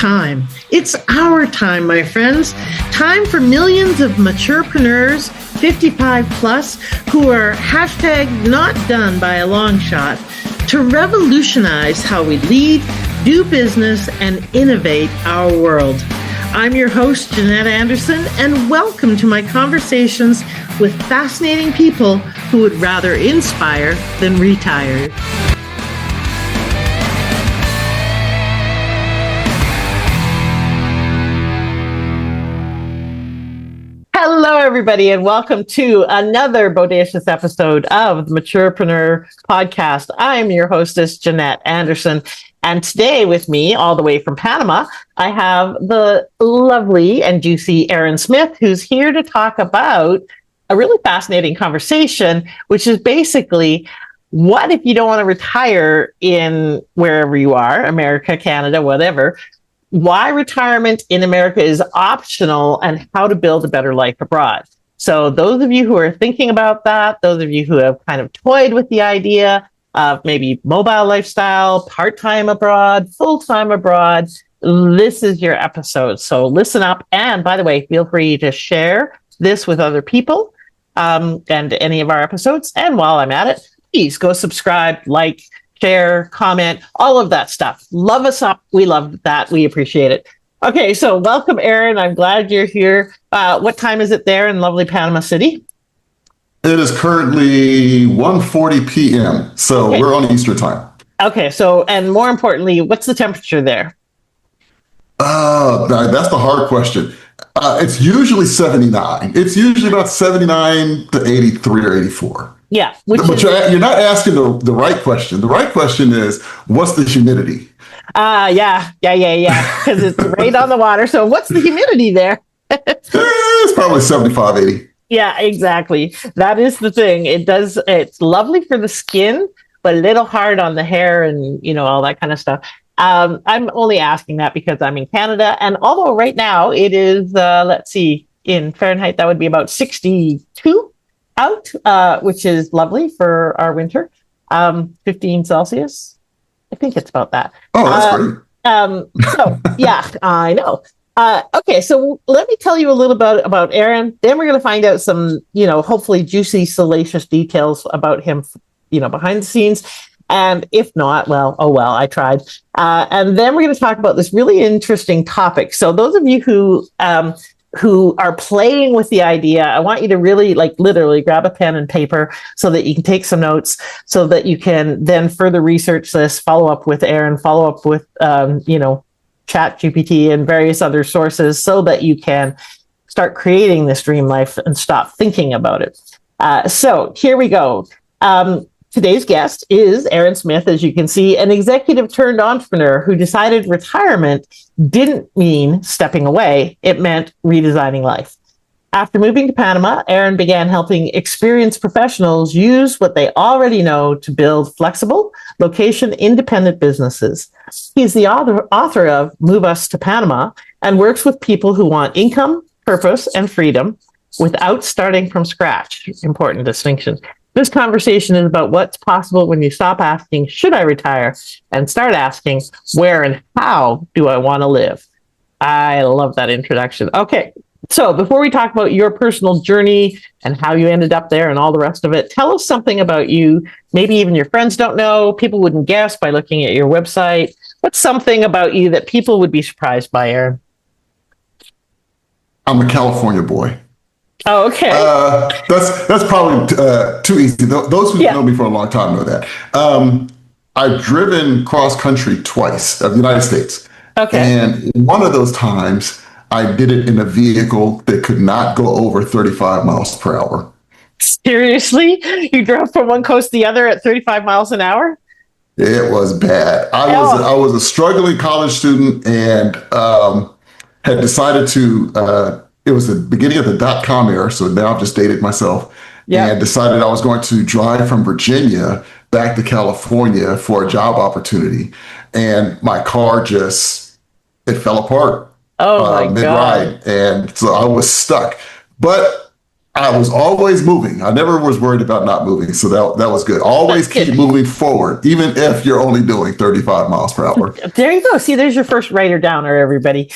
time. It's our time, my friends. Time for millions of maturepreneurs, 55 plus, who are hashtag not done by a long shot, to revolutionize how we lead, do business, and innovate our world. I'm your host, Jeanette Anderson, and welcome to my conversations with fascinating people who would rather inspire than retire. Hello, everybody, and welcome to another bodacious episode of the Maturepreneur podcast. I'm your hostess, Jeanette Anderson, and today with me, all the way from Panama, I have the lovely and juicy Erin Smith, who's here to talk about a really fascinating conversation, which is basically, what if you don't want to retire in wherever you are, America, Canada, whatever? Why retirement in America is optional and how to build a better life abroad. So those of you who are thinking about that, those of you who have kind of toyed with the idea of maybe mobile lifestyle, part-time abroad, full-time abroad, this is your episode. So listen up. And by the way, feel free to share this with other people and any of our episodes. And while I'm at it, please go subscribe, like, share, comment, all of that stuff. Love us up. We love that. We appreciate it. Okay, so welcome, Erin. I'm glad you're here. What time is it there in lovely Panama City? It is currently 1:40 p.m., so okay. We're on Eastern time. Okay, so, and more importantly, what's the temperature there? That's the hard question. It's usually 79. It's usually about 79 to 83 or 84. Yeah. But you're not asking the right question. The right question is, what's the humidity? Yeah. Because it's right on the water. So what's the humidity there? It's probably 75, 80. Yeah, exactly. That is the thing. It's lovely for the skin, but a little hard on the hair and, all that kind of stuff. I'm only asking that because I'm in Canada. And although right now it is, let's see, in Fahrenheit, that would be about 62 out, which is lovely for our winter. 15 Celsius. I think it's about that. Oh, that's great. So yeah, I know. Okay, so let me tell you a little bit about Erin. Then we're going to find out some, hopefully juicy, salacious details about him, behind the scenes. And if not, well, oh well, I tried. And then we're going to talk about this really interesting topic. So those of you who are playing with the idea, I want you to really literally grab a pen and paper so that you can take some notes so that you can then further research this, follow up with Erin, follow up with, Chat GPT and various other sources so that you can start creating this dream life and stop thinking about it. So here we go. Today's guest is Erin Smith, as you can see, an executive turned entrepreneur who decided retirement didn't mean stepping away. It meant redesigning life. After moving to Panama, Erin began helping experienced professionals use what they already know to build flexible, location-independent businesses. He's the author of Move Us to Panama and works with people who want income, purpose, and freedom without starting from scratch. Important distinction. This conversation is about what's possible when you stop asking, should I retire? And start asking, where and how do I want to live? I love that introduction. Okay, so before we talk about your personal journey and how you ended up there and all the rest of it, tell us something about you. Maybe even your friends don't know, people wouldn't guess by looking at your website. What's something about you that people would be surprised by, Erin? I'm a California boy. Oh, okay. That's probably too easy. Those who know me for a long time know that. I've driven cross country twice of the United States. Okay. And one of those times, I did it in a vehicle that could not go over 35 miles per hour. Seriously? You drove from one coast to the other at 35 miles an hour? It was bad. I was a struggling college student and had decided to, it was the beginning of the .com era, so now I've just dated myself, and decided I was going to drive from Virginia back to California for a job opportunity. And my car it fell apart. Oh my mid-ride. God. And so I was stuck. But I was always moving. I never was worried about not moving. So that was good. Always keep moving forward, even if you're only doing 35 miles per hour. There you go. See, there's your first writer downer, everybody.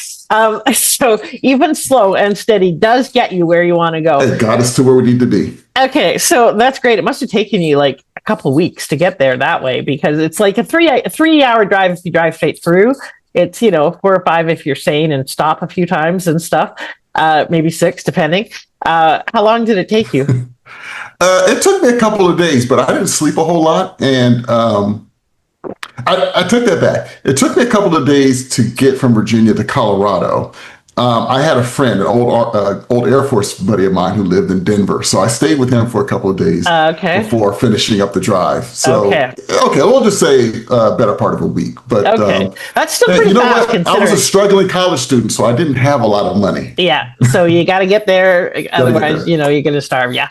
So even slow and steady does get you where you want to go. It got us to where we need to be. Okay, so that's great. It must have taken you like a couple of weeks to get there that way, because it's like a 3 hour drive if you drive straight through. It's, 4 or 5 if you're sane and stop a few times and stuff. Maybe 6, depending. How long did it take you? It took me a couple of days, but I didn't sleep a whole lot. And I took that back. It took me a couple of days to get from Virginia to Colorado. I had a friend, an old Air Force buddy of mine who lived in Denver. So I stayed with him for a couple of days before finishing up the drive. So, okay, we'll just say better part of a week. But that's still pretty fast. I was a struggling college student, so I didn't have a lot of money. Yeah, so you got to get there. Otherwise, you're going to starve. Yeah.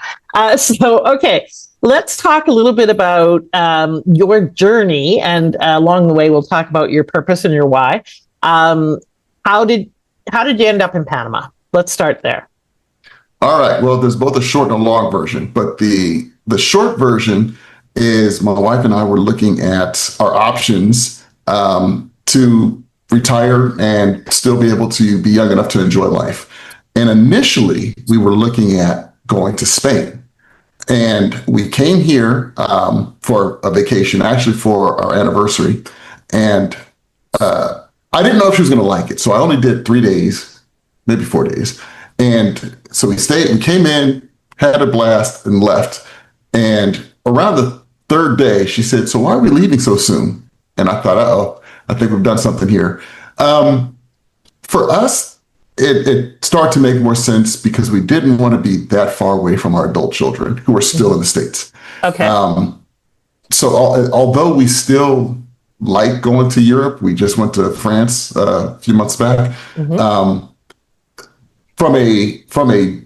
Let's talk a little bit about your journey. And along the way, we'll talk about your purpose and your why. How did you end up in Panama? Let's start there. All right. Well, there's both a short and a long version, but the short version is my wife and I were looking at our options to retire and still be able to be young enough to enjoy life. And initially, we were looking at going to Spain. And we came here for a vacation, actually for our anniversary. And I didn't know if she was going to like it. So I only did 3 days, maybe 4 days. And so we came in, had a blast, and left. And around the 3rd day, she said, "So why are we leaving so soon?" And I thought, I think we've done something here. For us, it started to make more sense because we didn't want to be that far away from our adult children who are still in the States. Okay. So although we still like going to Europe, we just went to France a few months back. From a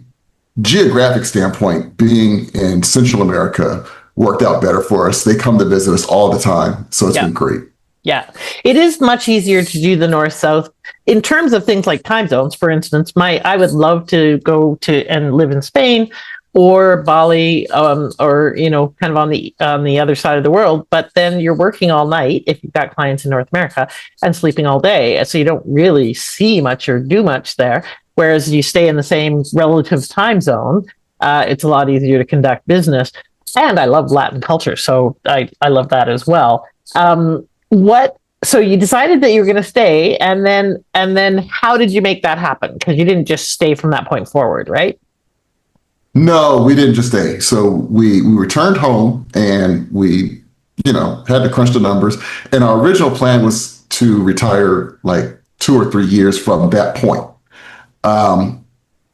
geographic standpoint, being in Central America worked out better for us. They come to visit us all the time, so it's been great. Yeah, it is much easier to do the north-south in terms of things like time zones. For instance, I would love to go to and live in Spain or Bali, or kind of on the other side of the world. But then you're working all night if you've got clients in North America and sleeping all day, so you don't really see much or do much there. Whereas you stay in the same relative time zone, it's a lot easier to conduct business. And I love Latin culture, so I love that as well. So you decided that you were going to stay, and then how did you make that happen? Because you didn't just stay from that point forward, right? No, we didn't just stay. So we returned home, and we, had to crunch the numbers. And our original plan was to retire like 2 or 3 years from that point.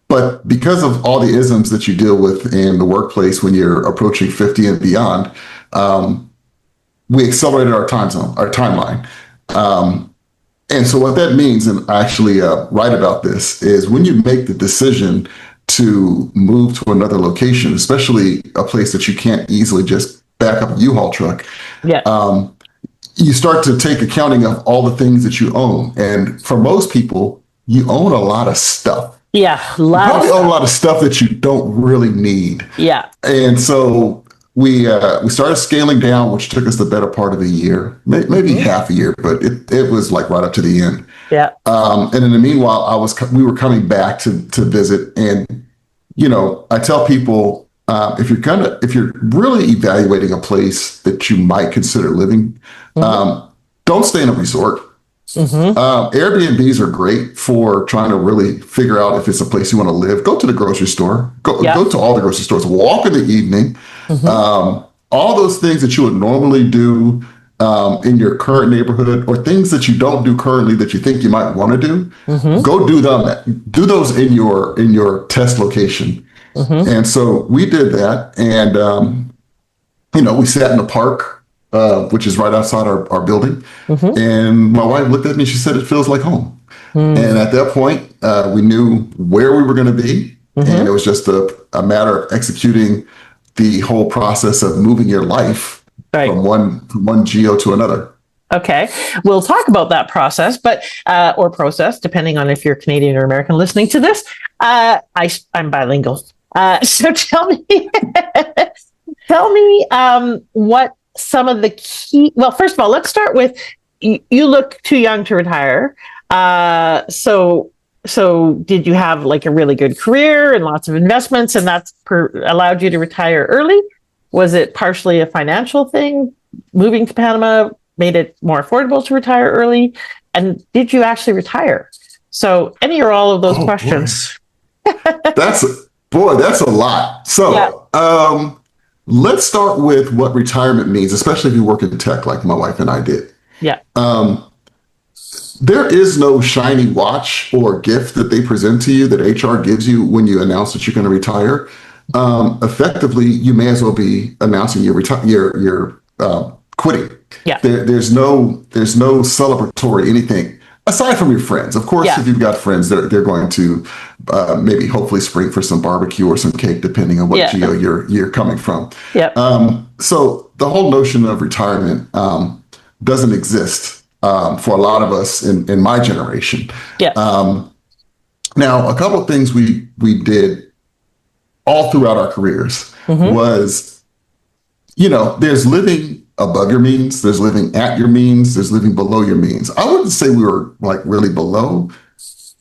But because of all the isms that you deal with in the workplace when you're approaching 50 and beyond, we accelerated our timeline. And so what that means, and I actually write about this, is when you make the decision to move to another location, especially a place that you can't easily just back up a U-Haul truck, you start to take accounting of all the things that you own. And for most people, you own a lot of stuff. Yeah, own a lot of stuff that you don't really need. Yeah. And so we started scaling down, which took us the better part of a year, maybe half a year, but it was like right up to the end. Yeah. And in the meanwhile, we were coming back to visit, and I tell people if you're really evaluating a place that you might consider living, don't stay in a resort. Airbnbs are great for trying to really figure out if it's a place you want to live. Go to the grocery store. Go to all the grocery stores. Walk in the evening. All those things that you would normally do in your current neighborhood, or things that you don't do currently that you think you might want to do. Go do them. Do those in your test location. And so we did that, and we sat in the park, which is right outside our building. And my wife looked at me and she said, "It feels like home." And at that point, we knew where we were going to be. And it was just a matter of executing the whole process of moving your life from one geo to another. Okay, we'll talk about that process, but or process, depending on if you're Canadian or American listening to this. I'm bilingual. So tell me what some of the key, well, first of all, let's start with, you look too young to retire. So did you have like a really good career and lots of investments and that's allowed you to retire early? Was it partially a financial thing? Moving to Panama made it more affordable to retire early? And did you actually retire? So any or all of those questions. That's a lot. So let's start with what retirement means, especially if you work in tech like my wife and I did. Yeah. There is no shiny watch or gift that they present to you that HR gives you when you announce that you're going to retire. Effectively, you may as well be announcing you're quitting. Yeah. There's no celebratory anything aside from your friends. Of course, if you've got friends, they're going to maybe hopefully spring for some barbecue or some cake, depending on what geo you're coming from. Yeah. So the whole notion of retirement doesn't exist for a lot of us in my generation. Yeah. Now, a couple of things we did all throughout our careers was, there's living above your means, there's living at your means, there's living below your means. I wouldn't say we were like really below,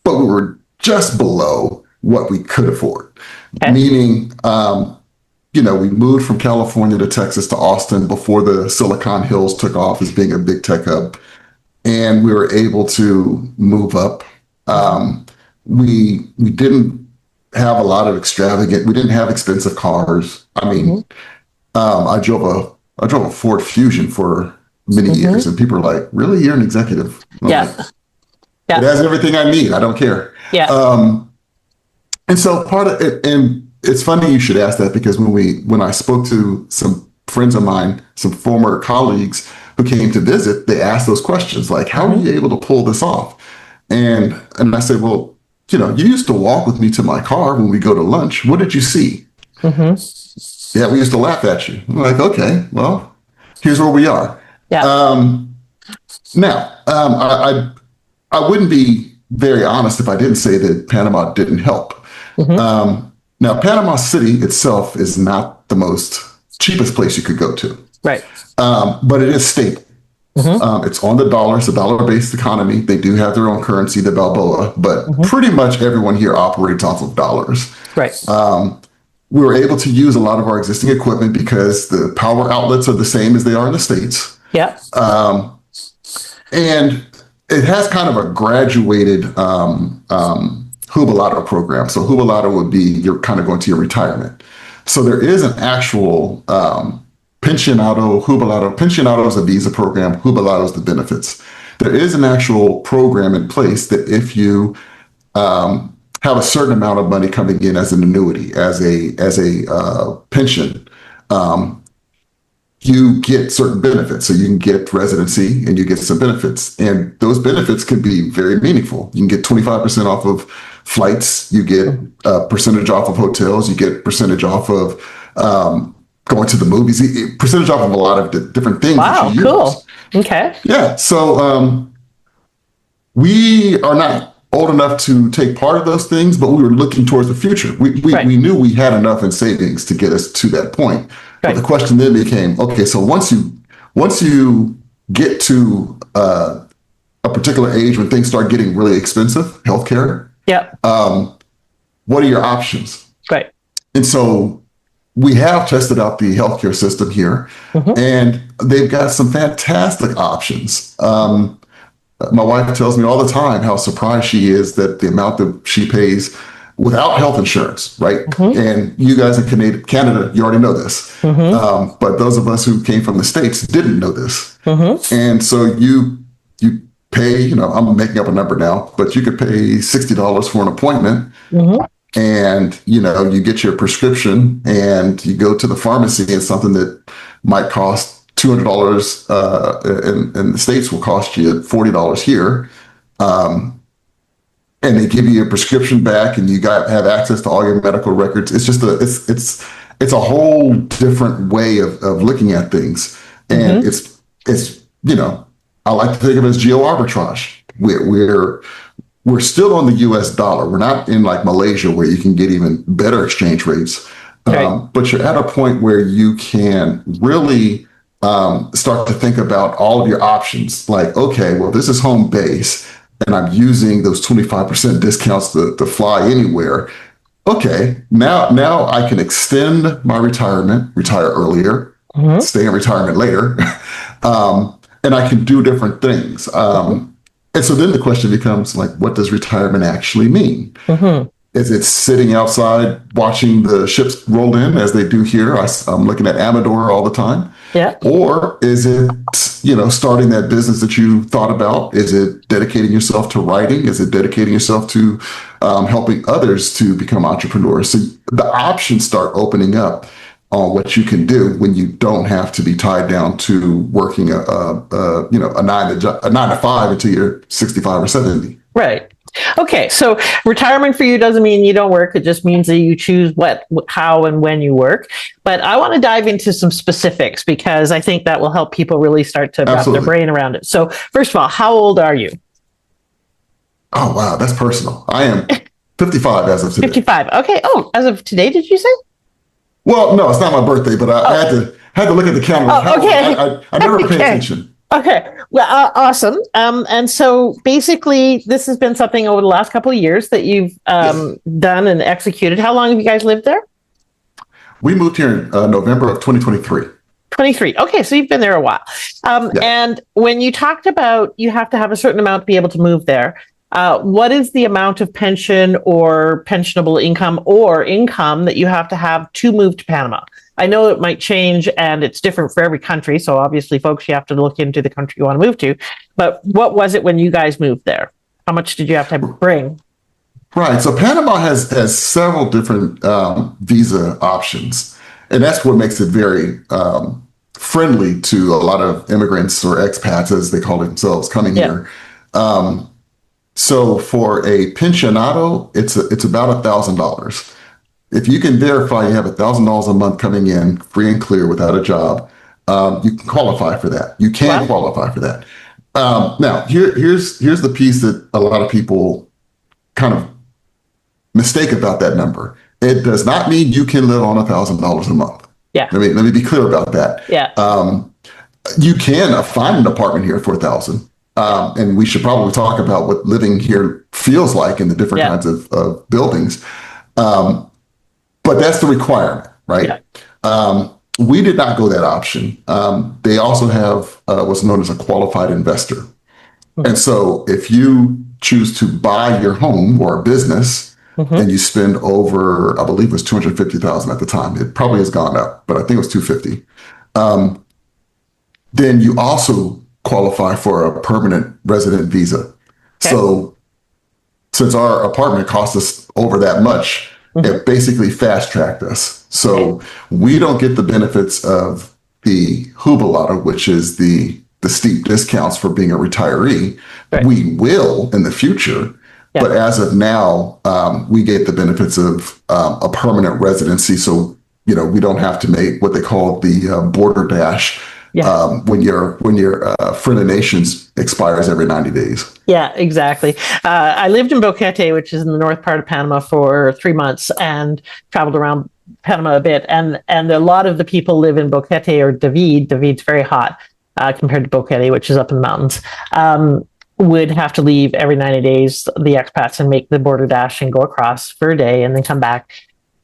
but we were just below what we could afford. Okay. Meaning, we moved from California to Texas to Austin before the Silicon Hills took off as being a big tech hub. And we were able to move up. We didn't have a lot of we didn't have expensive cars. I mean, I drove a Ford Fusion for many years, and people are like, "Really, you're an executive?" Like, it has everything I need. I don't care. Yeah. And so part of it, and it's funny you should ask that, because when I spoke to some friends of mine, some former colleagues who came to visit, they asked those questions like, "How are you able to pull this off?" And I said, "Well, you used to walk with me to my car when we go to lunch. What did you see?" Yeah, we used to laugh at you. I'm like, okay, well, here's where we are. Yeah. Now, I wouldn't be very honest if I didn't say that Panama didn't help. Now, Panama City itself is not the most cheapest place you could go to. Right. But it is stable. It's on the dollar. It's a dollar-based economy. They do have their own currency, the Balboa, but pretty much everyone here operates off of dollars. Right. We were able to use a lot of our existing equipment because the power outlets are the same as they are in the States. Yeah. And it has kind of a graduated jubilado program. So jubilado would be you're kind of going to your retirement. So there is an actual pensionado, jubilado. Pensionado is a visa program. Jubilado is the benefits. There is an actual program in place that if you have a certain amount of money coming in as an annuity, as a pension, you get certain benefits. So you can get residency and you get some benefits. And those benefits can be very meaningful. You can get 25% off of flights. You get a percentage off of hotels. You get percentage off of going to the movies, percentage off of a lot of different things. Wow, cool. Okay. Yeah. So we are not old enough to take part of those things, but we were looking towards the future. We knew we had enough in savings to get us to that point. But the question then became, okay, so once you get to a particular age when things start getting really expensive, healthcare, what are your options? Right. And so we have tested out the healthcare system here, and they've got some fantastic options. My wife tells me all the time how surprised she is that the amount that she pays without health insurance, right? And you guys in Canada, you already know this. But those of us who came from the States didn't know this. And so you pay, I'm making up a number now, but you could pay $60 for an appointment. And, you get your prescription and you go to the pharmacy, and something that might cost $200 in the States will cost you $40 here. And they give you a prescription back and you have access to all your medical records. It's just it's a whole different way of looking at things. And it's I like to think of it as geo arbitrage. we're still on the US dollar. We're not in like Malaysia where you can get even better exchange rates. Right. But you're at a point where you can really start to think about all of your options. Like, okay, well, this is home base and I'm using those 25% discounts to fly anywhere. Okay, now I can extend my retirement, retire earlier, stay in retirement later, and I can do different things. And so then the question becomes like, what does retirement actually mean? Is it sitting outside watching the ships roll in as they do here? I'm looking at Amador all the time. Yeah. Or is it, starting that business that you thought about? Is it dedicating yourself to writing? Is it dedicating yourself to helping others to become entrepreneurs? So the options start opening up on what you can do when you don't have to be tied down to working a 9 to 5 until you're 65 or 70. Right. Okay, so retirement for you doesn't mean you don't work. It just means that you choose what, how, and when you work. But I want to dive into some specifics because I think that will help people really start to wrap their brain around it. So first of all, how old are you? Oh, wow, that's personal. I am 55 as of today. 55. Okay. Oh, as of today, did you say? Well, no, it's not my birthday, but I had to look at the calendar. Oh, okay. I never pay attention. Okay. Well, awesome. And so basically, this has been something over the last couple of years that you've done and executed. How long have you guys lived there? We moved here in November of 2023. 23. Okay, so you've been there a while. And when you talked about you have to have a certain amount to be able to move there, what is the amount of pension or pensionable income or income that you have to move to Panama? I know it might change and it's different for every country. So obviously, folks, you have to look into the country you want to move to. But what was it when you guys moved there? How much did you have to bring? Right. So Panama has several different visa options. And that's what makes it very friendly to a lot of immigrants or expats, as they call themselves, coming here. So for a pensionado, it's about $1,000. If you can verify you have $1,000 a month coming in free and clear without a job, you can qualify for that. You can qualify for that. Now, here's the piece that a lot of people kind of mistake about that number. It does not mean you can live on $1,000 a month. Yeah. Let me be clear about that. Yeah. You can find an apartment here for $1,000. And we should probably talk about what living here feels like in the different kinds of buildings. But that's the requirement, right? Yeah. We did not go that option. They also have what's known as a qualified investor. And so if you choose to buy your home or a business and you spend over, I believe it was $250,000 at the time. It probably has gone up, but I think it was $250,000. Then you also qualify for a permanent resident visa. Okay. So since our apartment cost us over that much, it basically fast tracked us. So we don't get the benefits of the jubilado, which is the steep discounts for being a retiree. Right. We will in the future, but as of now, we get the benefits of a permanent residency. So, we don't have to make what they call the border dash when your friend of nations expires every 90 days. Yeah, exactly. I lived in Boquete, which is in the north part of Panama, for 3 months and traveled around Panama a bit. And a lot of the people live in Boquete or David. David's very hot compared to Boquete, which is up in the mountains. Would have to leave every 90 days, the expats, and make the border dash and go across for a day and then come back.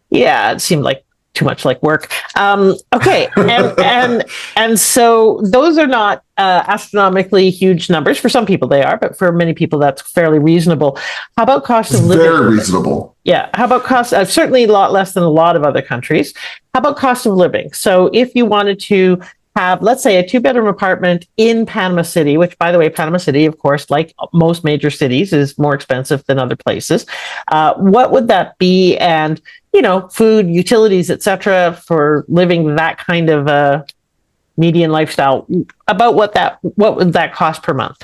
Yeah, it seemed like too much like work. Okay. And so those are not astronomically huge numbers. For some people they are, but for many people that's fairly reasonable. How about cost of living? Very reasonable. Yeah. How about cost? Certainly a lot less than a lot of other countries. How about cost of living? So if you wanted to have, let's say, a 2-bedroom apartment in Panama City, which, by the way, Panama City, of course, like most major cities, is more expensive than other places. What would that be? And, food, utilities, etc., for living that kind of median lifestyle. About what would that cost per month?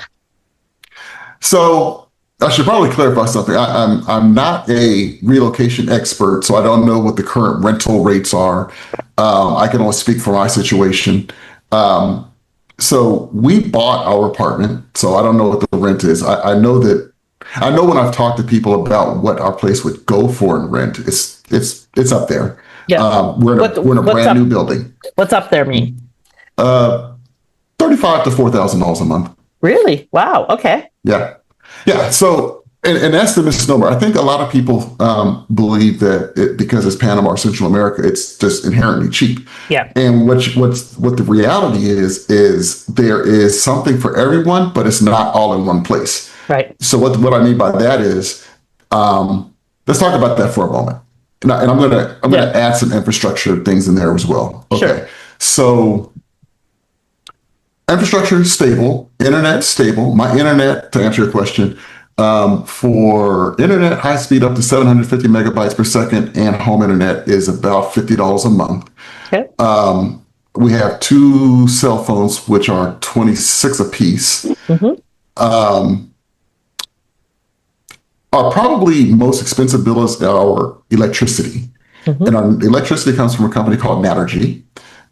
So I should probably clarify something. I'm not a relocation expert, so I don't know what the current rental rates are. I can only speak for my situation. So we bought our apartment, so I don't know what the rent is. I know that I know when I've talked to people about what our place would go for in rent, it's up there. Yeah. We're in a brand new building. What's up there mean? 35 to $4,000 a month. Really? Wow. Okay. Yeah. Yeah. So, and that's the misnomer. I think a lot of people believe that because it's Panama or Central America, it's just inherently cheap. Yeah. And what the reality is there is something for everyone, but it's not all in one place. Right. So what I mean by that is, let's talk about that for a moment. And I'm gonna add some infrastructure things in there as well. Okay. Sure. So infrastructure stable, internet stable. My internet, to answer your question, for internet high speed up to 750 megabytes per second and home internet is about $50 a month. Okay. We have 2 cell phones, which are 26 apiece. Mm-hmm. Our probably most expensive bill is our electricity. Mm-hmm. And our electricity comes from a company called Maturepreneur.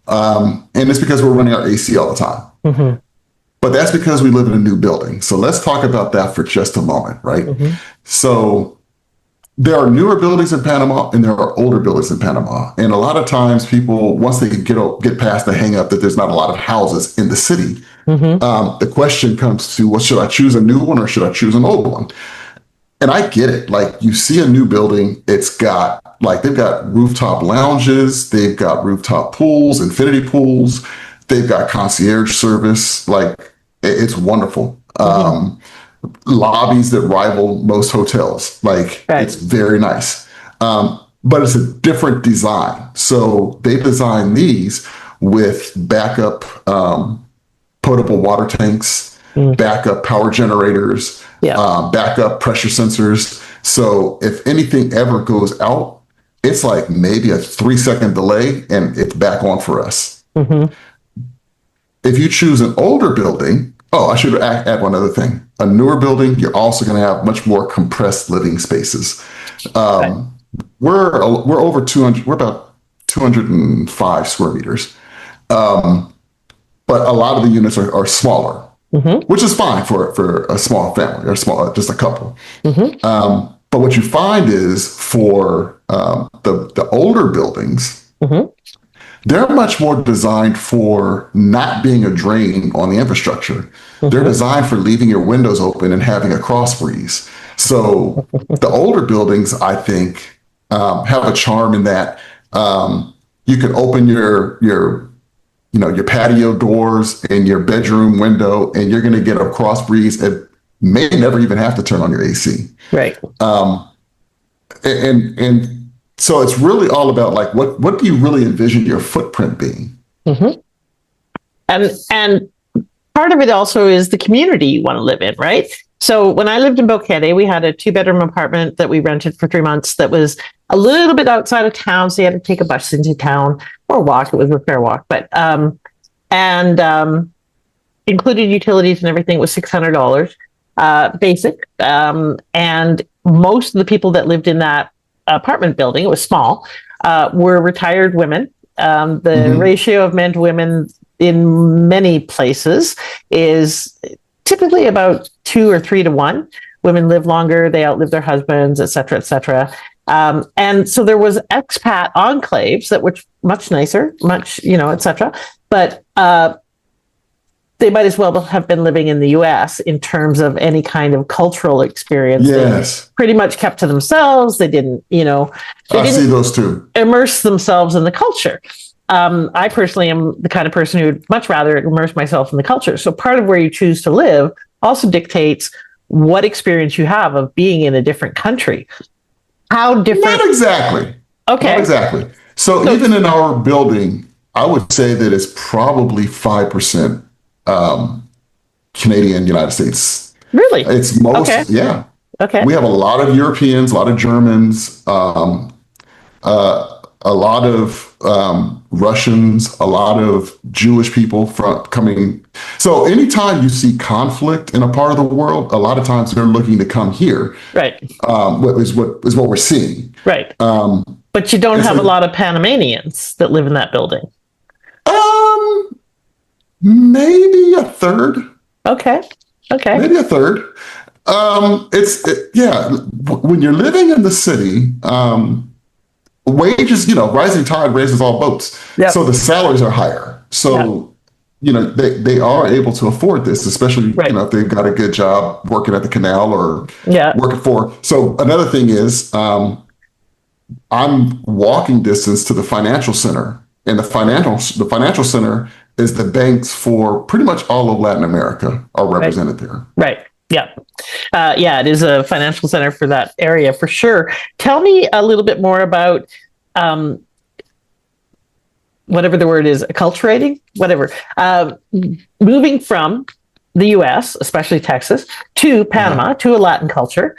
And it's because we're running our AC all the time. Mm-hmm. But that's because we live in a new building. So let's talk about that for just a moment, right? Mm-hmm. So there are newer buildings in Panama and there are older buildings in Panama. And a lot of times people, once they get past the hang up that there's not a lot of houses in the city, Mm-hmm. the question comes to, well, should I choose a new one or should I choose an old one? And I get it. Like, you see a new building, they've got rooftop lounges, they've got rooftop pools, infinity pools, they've got concierge service. Like, it's wonderful. Lobbies that rival most hotels. Like, Right. It's very nice. But it's a different design. So they designed these with backup potable water tanks, backup power generators, backup pressure sensors. So if anything ever goes out, it's like maybe a 3-second delay and it's back on for us. Mm-hmm. If you choose an older building, I should add one other thing. A newer building, you're also going to have much more compressed living spaces. Right. We're over 200. We're about 205 square meters. But a lot of the units are smaller, which is fine for a small family or just a couple. Mm-hmm. But what you find is for the older buildings, they're much more designed for not being a drain on the infrastructure. They're designed for leaving your windows open and having a cross breeze. So the older buildings, I think, have a charm in that you can open your patio doors and your bedroom window, and you're going to get a cross breeze and may never even have to turn on your AC. Right. And so it's really all about, like, what do you really envision your footprint being? Mm-hmm. And part of it also is the community you want to live in, right? So when I lived in Boquete, we had a 2-bedroom apartment that we rented for 3 months that was a little bit outside of town. So you had to take a bus into town or walk. It was a fair walk, but included utilities and everything was $600 basic. And most of the people that lived in that apartment building, it was small, were retired women. The ratio of men to women in many places is typically about 2 or 3 to 1. Women live longer, they outlive their husbands, et cetera, et cetera. And so there was expat enclaves that were much nicer, et cetera. But they might as well have been living in the US in terms of any kind of cultural experience. Yes. They pretty much kept to themselves. They didn't, I see those too. Immerse themselves in the culture. I personally am the kind of person who would much rather immerse myself in the culture. So part of where you choose to live also dictates what experience you have of being in a different country. How different? Not exactly. Okay. Not exactly. So even in our building, I would say that it's probably 5% Canadian, United States. Really? It's most, yeah. Okay. We have a lot of Europeans, a lot of Germans, a lot of Russians, a lot of Jewish people coming. So anytime you see conflict in a part of the world, a lot of times they're looking to come here. Right. Is what we're seeing. Right. But you don't have a lot of Panamanians that live in that building. Maybe a third. Okay. Maybe a third. Yeah. When you're living in the city, wages, rising tide raises all boats. Yep. So the salaries are higher. So, they are able to afford this, especially, Right. if they've got a good job working at the canal or Yeah. working for. So another thing is, I'm walking distance to the financial center, and the financial center is the banks for pretty much all of Latin America are represented there. Right. Yeah. Yeah, it is a financial center for that area for sure. Tell me a little bit more about whatever the word is, acculturating, whatever. Moving from the US, especially Texas, to Panama, to a Latin culture,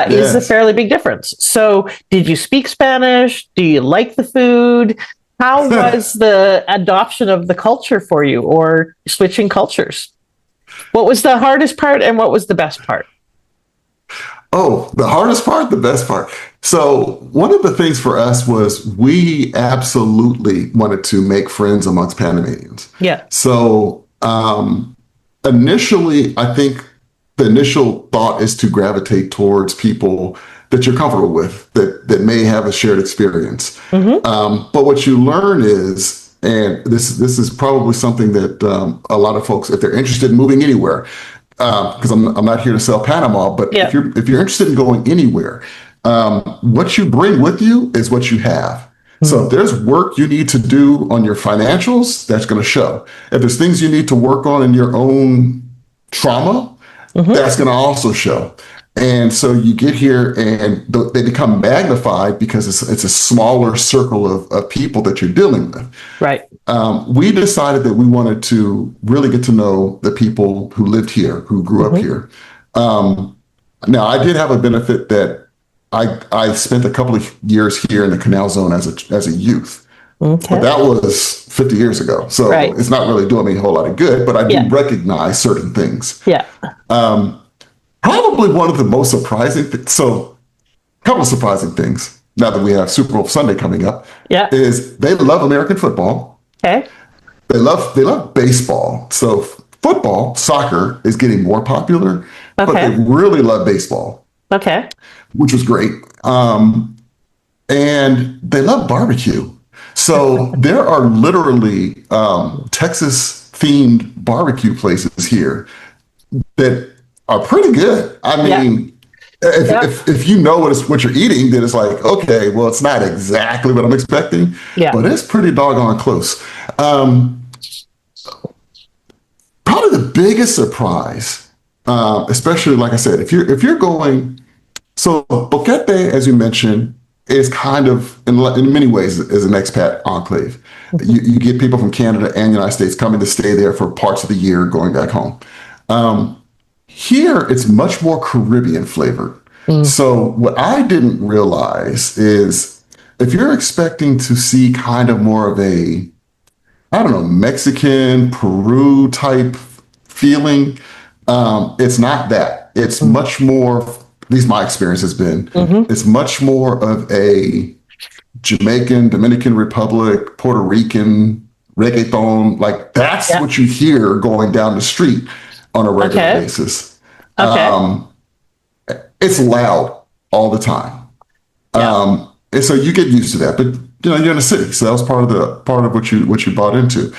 is a fairly big difference. So, did you speak Spanish? Do you like the food? How was the adoption of the culture for you, or switching cultures? What was the hardest part and what was the best part? Oh, the hardest part, the best part. So one of the things for us was we absolutely wanted to make friends amongst Panamanians. Yeah. So initially, I think the initial thought is to gravitate towards people that you're comfortable with, that may have a shared experience. But what you learn is, and this is probably something that a lot of folks, if they're interested in moving anywhere, because I'm not here to sell Panama, but if you're interested in going anywhere, what you bring with you is what you have. So if there's work you need to do on your financials, that's going to show. If there's things you need to work on in your own trauma, that's going to also show. And so you get here and they become magnified because it's a smaller circle of people that you're dealing with. Right. We decided that we wanted to really get to know the people who lived here, who grew up here. Now, I did have a benefit that I spent a couple of years here in the Canal Zone as a youth. Okay. But that was 50 years ago. So it's not really doing me a whole lot of good, but I do recognize certain things. Yeah. Probably one of the most surprising things. So, a couple of surprising things now that we have Super Bowl Sunday coming up. Yeah. Is they love American football. Okay. They love baseball. So football, soccer is getting more popular, but they really love baseball. Okay. Which was great. And they love barbecue. So there are literally Texas themed barbecue places here that are pretty good. I mean, if you know what you're eating, then it's like, okay, well, it's not exactly what I'm expecting, but it's pretty doggone close. Probably the biggest surprise, especially like I said, if you're going, so Boquete, as you mentioned, is kind of in many ways is an expat enclave. You get people from Canada and the United States coming to stay there for parts of the year, going back home. Here, it's much more Caribbean flavored. So what I didn't realize is if you're expecting to see kind of more of a, I don't know, Mexican, Peru type feeling, it's not that. It's much more, at least my experience has been, it's much more of a Jamaican, Dominican Republic, Puerto Rican, reggaeton. Like that's what you hear going down the street on a regular basis. It's loud all the time. And so you get used to that, but you're in a city. So that was part of what you bought into.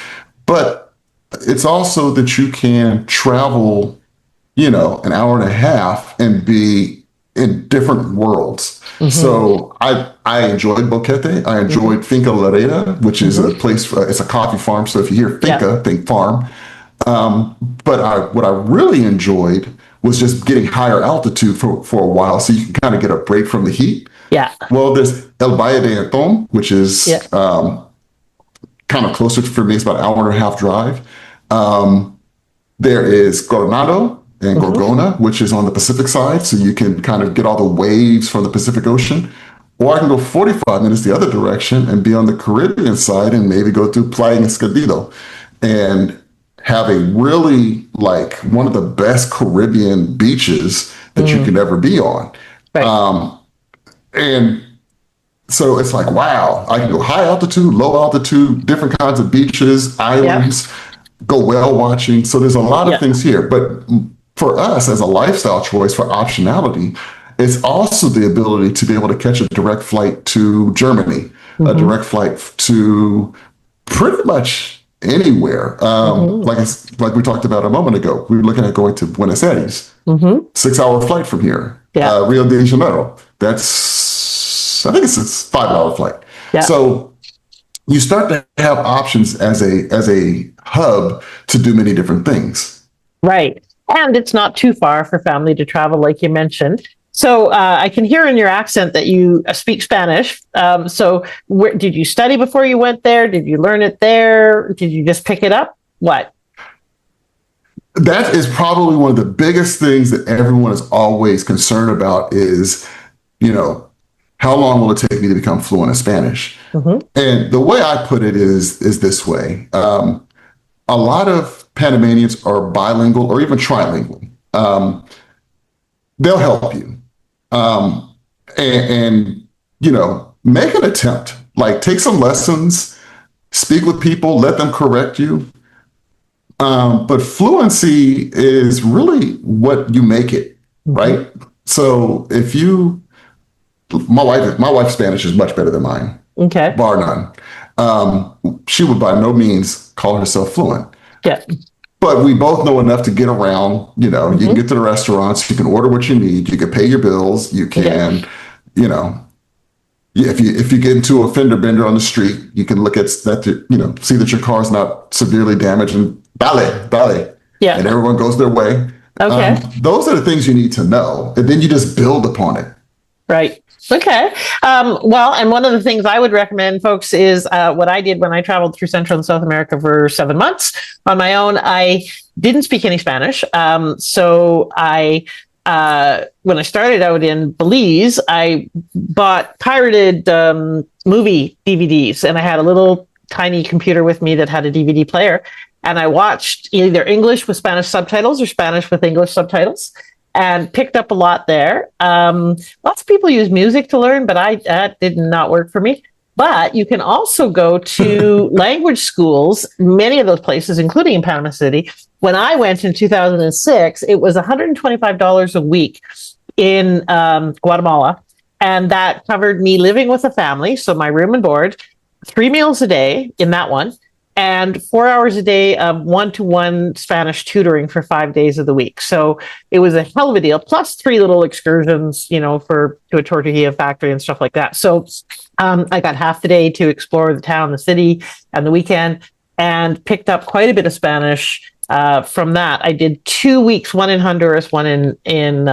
But it's also that you can travel, an hour and a half and be in different worlds. So I enjoyed Boquete. I enjoyed Finca Lareda, which is a place, it's a coffee farm. So if you hear Finca, think farm. But what I really enjoyed was just getting higher altitude for a while so you can kind of get a break from the heat. Yeah. Well, there's El Valle de Antón, which is kind of closer for me. It's about an hour and a half drive. There is Coronado and Gorgona, which is on the Pacific side. So you can kind of get all the waves from the Pacific Ocean. Or I can go 45 minutes the other direction and be on the Caribbean side and maybe go to Playa Escondido and have a really one of the best Caribbean beaches that you can ever be on. Right. And so it's like, wow, I can go high altitude, low altitude, different kinds of beaches, islands, go whale watching. So there's a lot of things here. But for us as a lifestyle choice for optionality, it's also the ability to be able to catch a direct flight to Germany, a direct flight to pretty much anywhere. Like we talked about a moment ago, we were looking at going to Buenos Aires, 6-hour flight from here. Rio de Janeiro, I think it's a 5-hour flight. So you start to have options as a hub to do many different things. Right. And it's not too far for family to travel, like you mentioned. So I can hear in your accent that you speak Spanish. So did you study before you went there? Did you learn it there? Did you just pick it up? What? That is probably one of the biggest things that everyone is always concerned about is, how long will it take me to become fluent in Spanish? And the way I put it is this way. A lot of Panamanians are bilingual or even trilingual. They'll help you. And make an attempt, like take some lessons, speak with people, let them correct you. But fluency is really what you make it, right? So if my wife's Spanish is much better than mine. Okay. Bar none. She would by no means call herself fluent. Yeah. But we both know enough to get around, you can get to the restaurants, you can order what you need, you can pay your bills, you can, if you get into a fender bender on the street, you can look at that, see that your car's not severely damaged and dale. Yeah. And everyone goes their way. Okay. Those are the things you need to know. And then you just build upon it. Right. Okay. Well, and one of the things I would recommend, folks, is what I did when I traveled through Central and South America for 7 months on my own. I didn't speak any Spanish. So when I started out in Belize, I bought pirated movie DVDs, and I had a little tiny computer with me that had a DVD player. And I watched either English with Spanish subtitles or Spanish with English subtitles, and picked up a lot there. Lots of people use music to learn, but that did not work for me. But you can also go to language schools, many of those places, including in Panama City. When I went in 2006, it was $125 a week in Guatemala. And that covered me living with a family, so my room and board, 3 meals a day in that one, and 4 hours a day of one-to-one Spanish tutoring for 5 days of the week. So it was a hell of a deal, plus 3 little excursions, to a tortilla factory and stuff like that. So I got half the day to explore the town, the city, and the weekend, and picked up quite a bit of Spanish from that. I did 2 weeks, one in Honduras, one in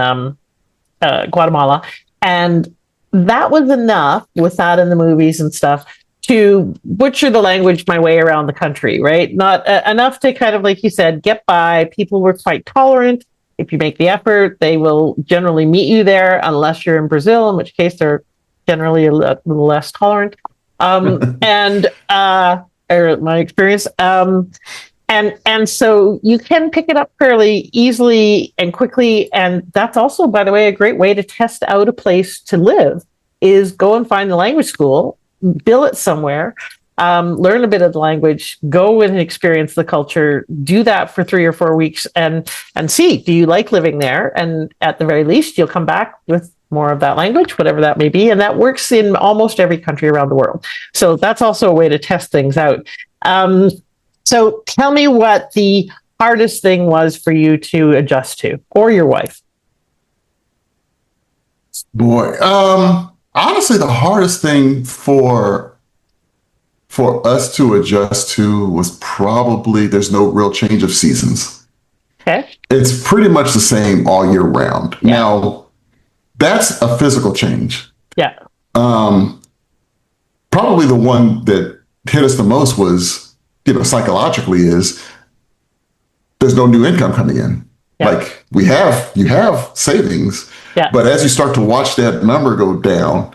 Guatemala. And that was enough, with that in the movies and stuff, to butcher the language my way around the country, right? Not enough to kind of, like you said, get by. People were quite tolerant. If you make the effort, they will generally meet you there, unless you're in Brazil, in which case they're generally a little less tolerant. And my experience. And so you can pick it up fairly easily and quickly. And that's also, by the way, a great way to test out a place to live, is go and find the language school, bill it somewhere, learn a bit of the language, go and experience the culture, do that for 3 or 4 weeks and see, do you like living there? And at the very least, you'll come back with more of that language, whatever that may be. And that works in almost every country around the world. So that's also a way to test things out. So tell me what the hardest thing was for you to adjust to, or your wife. Boy, honestly, the hardest thing for us to adjust to was probably there's no real change of seasons. Okay. It's pretty much the same all year round. Yeah. Now, that's a physical change. Yeah. Probably the one that hit us the most was, psychologically, is there's no new income coming in. Yeah. Like you have savings, yeah, but as you start to watch that number go down,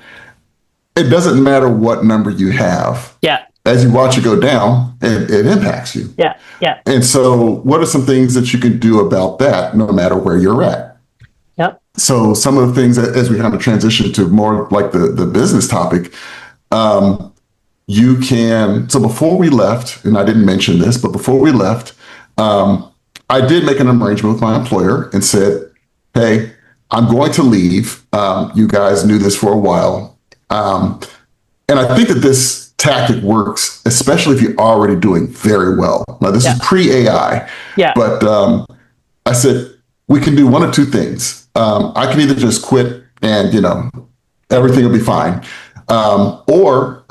it doesn't matter what number you have. Yeah. As you watch it go down, it impacts you. Yeah. Yeah. And so what are some things that you can do about that, no matter where you're at? Yep. So some of the things, as we kind of transition to more like the business topic, so before we left, and I didn't mention this, but before we left, I did make an arrangement with my employer and said, hey, I'm going to leave. You guys knew this for a while. And I think that this tactic works, especially if you're already doing very well. Now, this is pre-AI, but I said, we can do one of two things. I can either just quit and, everything will be fine. Or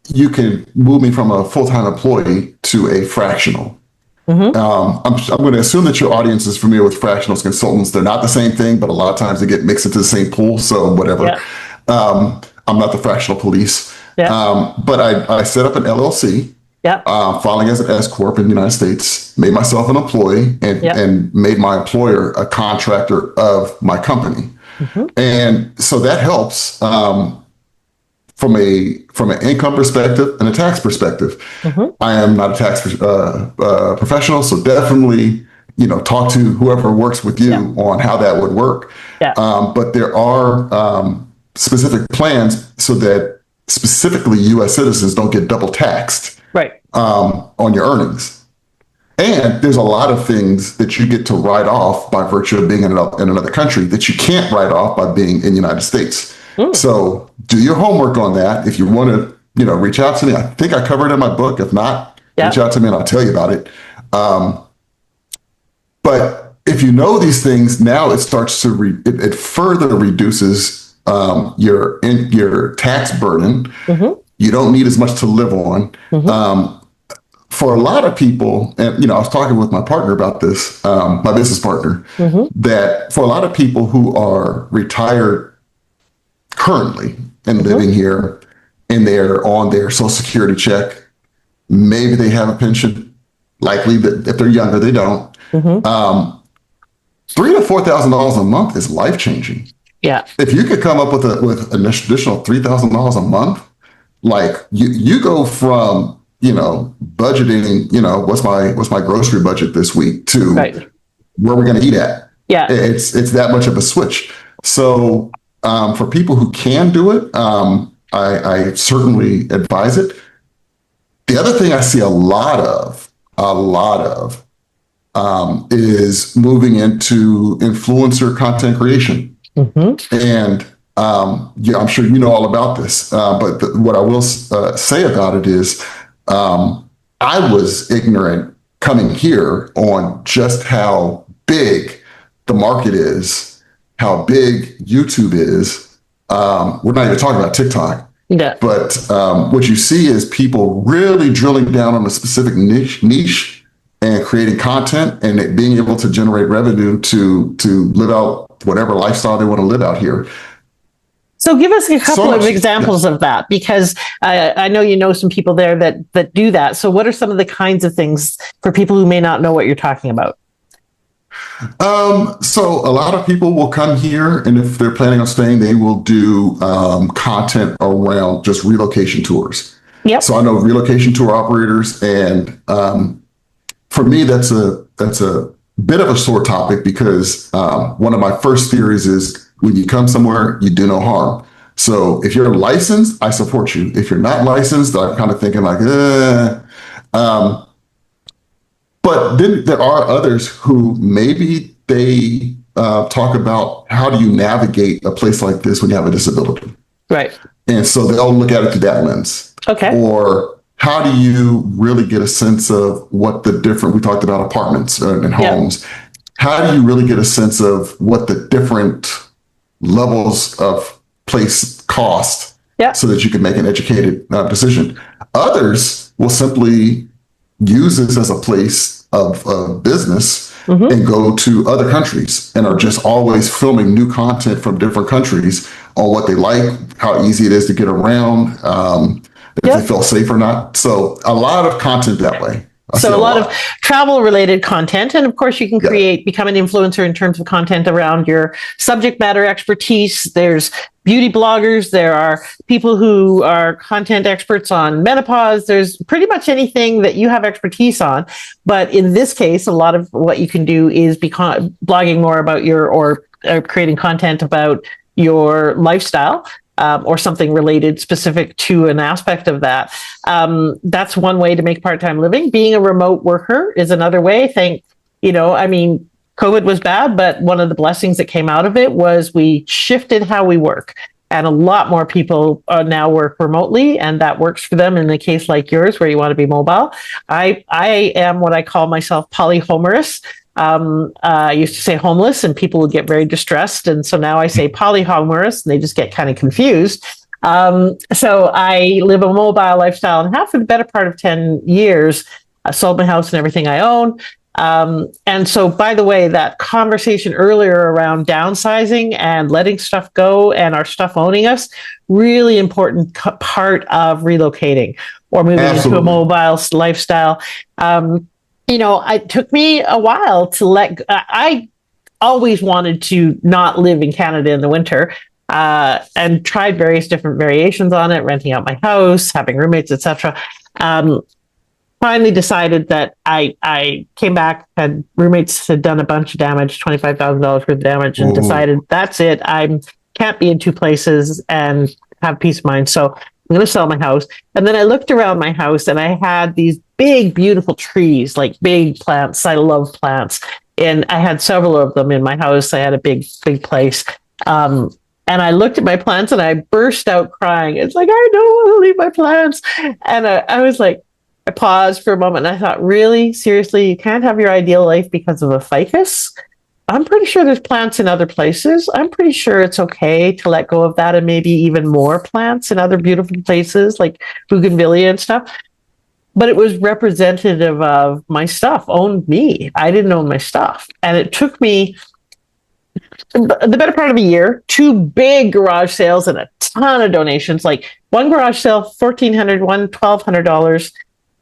you can move me from a full-time employee to a fractional. I'm going to assume that your audience is familiar with fractionals consultants. They're not the same thing, but a lot of times they get mixed into the same pool. So whatever. I'm not the fractional police. But I set up an LLC, filing as an S Corp in the United States, made myself an employee and made my employer a contractor of my company. And so that helps from an income perspective and a tax perspective. I am not a tax professional, so definitely, talk to whoever works with you on how that would work. But there are specific plans so that specifically U.S. citizens don't get double taxed on your earnings. And there's a lot of things that you get to write off by virtue of being in another country that you can't write off by being in the United States. So do your homework on that. If you want to, reach out to me. I think I covered it in my book. If not, reach out to me and I'll tell you about it. But if you know these things, now it starts to it further reduces your tax burden. You don't need as much to live on. For a lot of people, and I was talking with my partner about this, my business partner, that for a lot of people who are retired currently and living here, and they're on their Social Security check, maybe they have a pension. Likely that if they're younger, they don't. $3,000 to $4,000 a month is life changing. If you could come up with an additional $3,000 a month, like you go from budgeting, what's my grocery budget this week to where we're going to eat at. It's that much of a switch. So for people who can do it, I certainly advise it. The other thing I see a lot of is moving into influencer content creation. And I'm sure you know all about this, but what I will say about it is I was ignorant coming here on just how big the market is, how big YouTube is. We're not even talking about TikTok. But what you see is people really drilling down on a specific niche and creating content and it being able to generate revenue to live out whatever lifestyle they want to live out here. So give us a couple of examples of that, because I know some people there that do that. So what are some of the kinds of things for people who may not know what you're talking about? So a lot of people will come here, and if they're planning on staying, they will do content around just relocation tours. So I know relocation tour operators, and for me, that's a bit of a sore topic because one of my first theories is when you come somewhere, you do no harm. So if you're licensed, I support you. If you're not licensed, I'm kind of thinking like, but then there are others who maybe they talk about how do you navigate a place like this when you have a disability. And so they'll look at it through that lens. Or how do you really get a sense of what we talked about apartments and homes. How do you really get a sense of what the different levels of place cost so that you can make an educated decision? Others will simply use this as a place of business and go to other countries and are just always filming new content from different countries on what they like, how easy it is to get around, if they feel safe or not. So a lot of content that way. So a lot of travel related content. And of course you can become an influencer in terms of content around your subject matter expertise. There's beauty bloggers. There are people who are content experts on menopause. There's pretty much anything that you have expertise on. But in this case, a lot of what you can do is be blogging more about or creating content about your lifestyle. Or something related specific to an aspect of that. That's one way to make part-time living. Being a remote worker is another way. I mean, COVID was bad, but one of the blessings that came out of it was we shifted how we work. And a lot more people now work remotely, and that works for them in a case like yours where you want to be mobile. I am what I call myself polyhomerous. I used to say homeless, and people would get very distressed. And so now I say polyhomerous, and they just get kind of confused. So I live a mobile lifestyle and have for the better part of 10 years. I sold my house and everything I own. And so, by the way, that conversation earlier around downsizing and letting stuff go and our stuff owning us, really important part of relocating or moving into a mobile lifestyle. It took me a while to I always wanted to not live in Canada in the winter. And tried various different variations on it, renting out my house, having roommates, etc. Finally decided that I came back, had roommates had done a bunch of damage, $25,000 worth of damage, and decided that's it. I can't be in two places and have peace of mind. So I'm going to sell my house. And then I looked around my house and I had these big, beautiful trees, like big plants. I love plants. And I had several of them in my house. I had a big, big place. And I looked at my plants and I burst out crying. It's like, I don't want to leave my plants. And I was like, I paused for a moment and I thought, really? Seriously, you can't have your ideal life because of a ficus? I'm pretty sure there's plants in other places. I'm pretty sure it's okay to let go of that and maybe even more plants in other beautiful places like bougainvillea and stuff. But it was representative of my stuff, owned me. I didn't own my stuff. And it took me the better part of a year, 2 big garage sales and a ton of donations, like one garage sale, $1,400, one $1,200.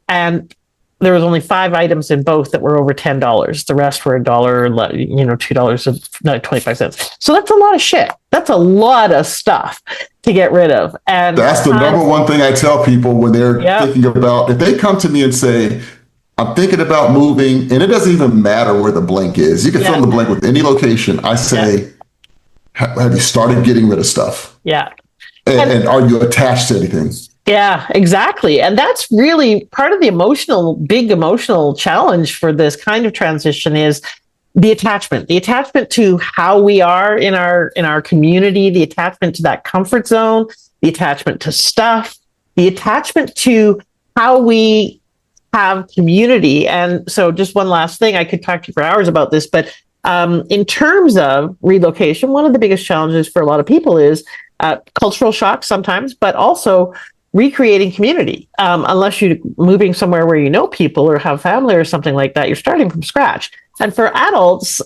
And there was only 5 items in both that were over $10. The rest were $2.25. So that's a lot of shit. That's a lot of stuff to get rid of. And that's the number one thing I tell people when they're thinking about, if they come to me and say, I'm thinking about moving, and it doesn't even matter where the blank is. You can fill in the blank with any location. I say, have you started getting rid of stuff? Yeah. And are you attached to anything? Yeah, exactly. And that's really part of the big emotional challenge for this kind of transition is the attachment to how we are in our community, the attachment to that comfort zone, the attachment to stuff, the attachment to how we have community. And so just one last thing, I could talk to you for hours about this, but in terms of relocation, one of the biggest challenges for a lot of people is cultural shock sometimes, but also recreating community. Unless you're moving somewhere where you know people or have family or something like that, you're starting from scratch. And for adults,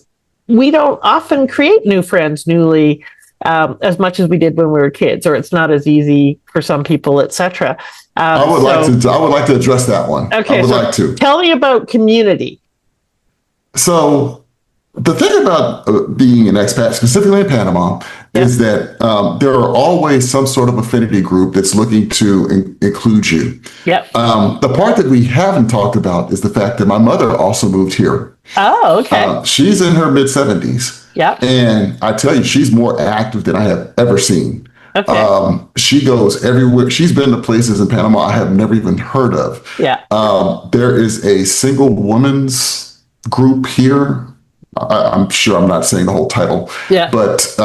we don't often create new friends newly as much as we did when we were kids, or it's not as easy for some people, etc. I would like to address that one. Okay, I would like to. Tell me about community. So the thing about being an expat, specifically in Panama, is that there are always some sort of affinity group that's looking to include you. Yep. The part that we haven't talked about is the fact that my mother also moved here. Oh, okay. She's in her mid-70s. Yeah. And I tell you, she's more active than I have ever seen. Okay. She goes everywhere. She's been to places in Panama I have never even heard of. Yeah. There is a single woman's group here. I'm sure I'm not saying the whole title, but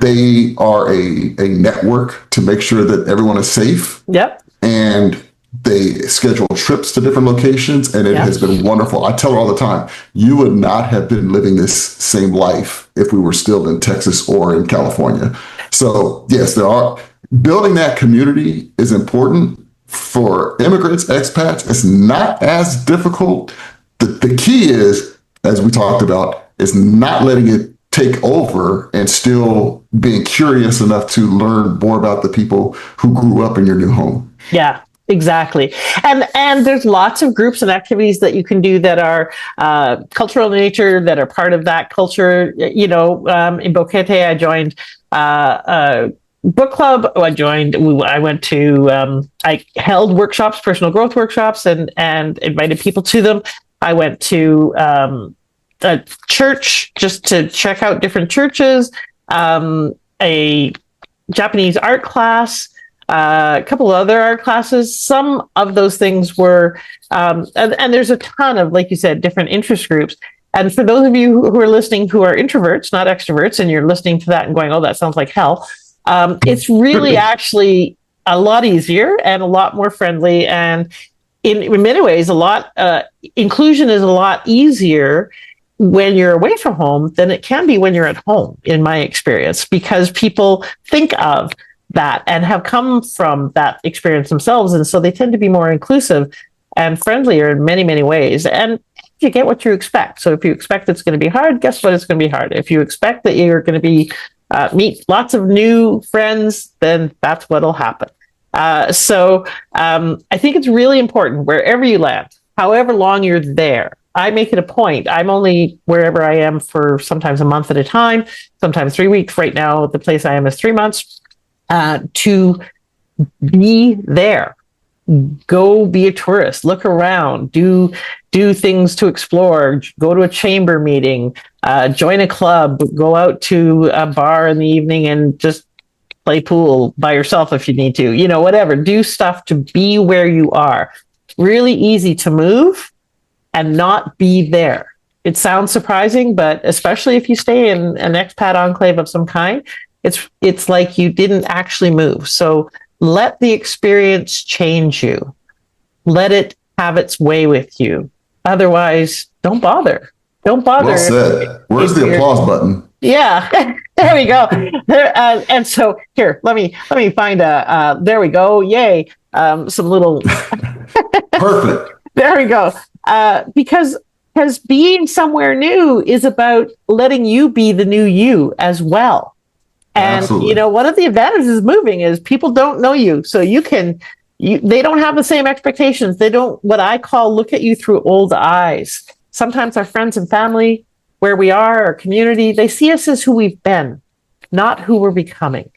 they are a network to make sure that everyone is safe. Yep. And they schedule trips to different locations, and it has been wonderful. I tell her all the time, you would not have been living this same life if we were still in Texas or in California. So yes, building that community is important for immigrants, expats. It's not as difficult. The key is, as we talked about, is not letting it take over and still being curious enough to learn more about the people who grew up in your new home. Yeah. Exactly. And there's lots of groups and activities that you can do that are cultural in nature, that are part of that culture. In Boquete, I joined a book club. I held workshops, personal growth workshops, and invited people to them. I went to a church just to check out different churches, a Japanese art class, a couple of other art classes. Some of those things were, and there's a ton of, like you said, different interest groups. And for those of you who are listening who are introverts, not extroverts, and you're listening to that and going, oh, that sounds like hell, it's really actually a lot easier and a lot more friendly. And in many ways, inclusion is a lot easier when you're away from home than it can be when you're at home, in my experience, because people think of that and have come from that experience themselves. And so they tend to be more inclusive and friendlier in many, many ways. And you get what you expect. So if you expect it's going to be hard, guess what? It's going to be hard. If you expect that you're going to be meet lots of new friends, then that's what'll happen. So I think it's really important wherever you land, however long you're there. I make it a point. I'm only wherever I am for sometimes a month at a time, sometimes 3 weeks. Right now, the place I am is 3 months. To be there, go be a tourist, look around, do things to explore, go to a chamber meeting, join a club, go out to a bar in the evening and just play pool by yourself if you need to, whatever. Do stuff to be where you are. Really easy to move and not be there. It sounds surprising, but especially if you stay in an expat enclave of some kind, it's like you didn't actually move. So let the experience change you. Let it have its way with you. Otherwise, don't bother. Don't bother. Well said. Where's the applause button? Yeah, there we go. And so here, let me find there we go. Yay. Some little. Perfect. There we go. Because being somewhere new is about letting you be the new you as well. And, Absolutely. One of the advantages of moving is people don't know you. So they don't have the same expectations. They don't, what I call, look at you through old eyes. Sometimes our friends and family, where we are, our community, they see us as who we've been, not who we're becoming.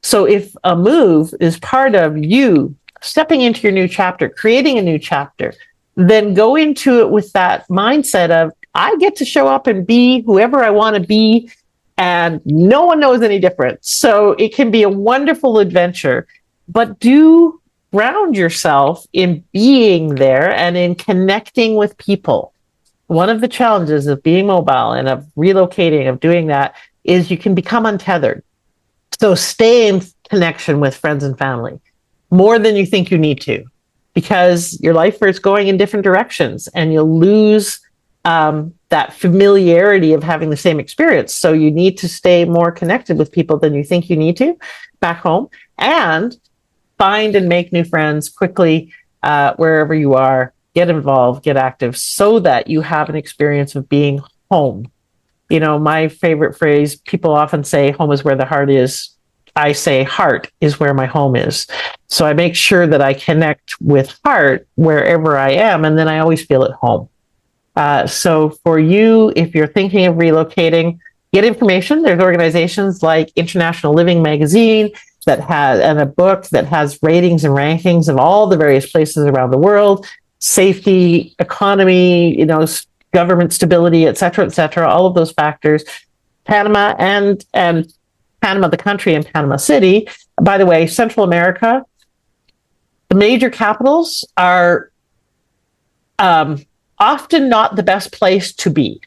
So if a move is part of you stepping into your new chapter, creating a new chapter, then go into it with that mindset of, I get to show up and be whoever I want to be, and no one knows any different. So it can be a wonderful adventure, but do ground yourself in being there and in connecting with people. One of the challenges of being mobile and of relocating, of doing that, is you can become untethered. So stay in connection with friends and family more than you think you need to, because your life is going in different directions and you'll lose that familiarity of having the same experience. So you need to stay more connected with people than you think you need to back home, and find and make new friends quickly wherever you are. Get involved, get active, so that you have an experience of being home. My favorite phrase, people often say, home is where the heart is. I say, heart is where my home is. So I make sure that I connect with heart wherever I am, and then I always feel at home. So for you, if you're thinking of relocating, get information. There's organizations like International Living Magazine and a book that has ratings and rankings of all the various places around the world, safety, economy, government stability, et cetera, all of those factors. Panama and Panama, the country, and Panama City. By the way, Central America, the major capitals are often not the best place to be,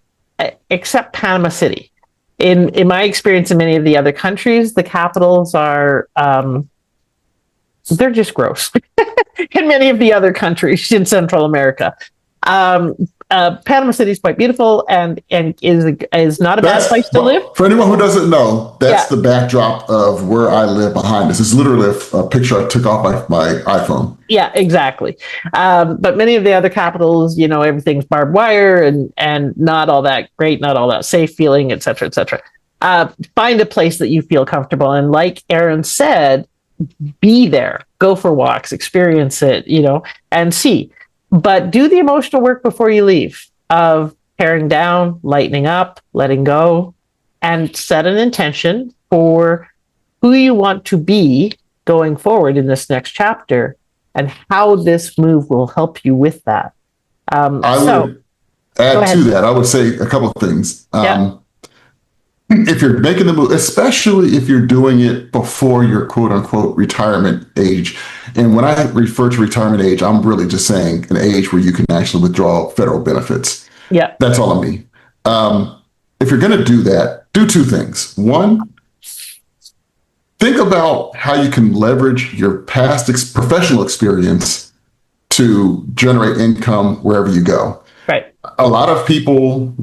except Panama City. In my experience in many of the other countries, the capitals are, they're just gross. In many of the other countries in Central America. Panama City is quite beautiful and is not a bad place to live. For anyone who doesn't know, that's the backdrop of where I live behind us. It's literally a picture I took off my iPhone. Yeah, exactly. But many of the other capitals, everything's barbed wire and not all that great, not all that safe feeling, et cetera, et cetera. Find a place that you feel comfortable. And like Aaron said, be there, go for walks, experience it, and see. But do the emotional work before you leave of paring down, lightening up, letting go, and set an intention for who you want to be going forward in this next chapter and how this move will help you with that. I would add to that. I would say a couple of things. If you're making the move, especially if you're doing it before your quote unquote retirement age. And when I refer to retirement age, I'm really just saying an age where you can actually withdraw federal benefits. Yeah. That's all I mean. If you're going to do that, do two things. One, think about how you can leverage your past professional experience to generate income wherever you go. Right. A lot of people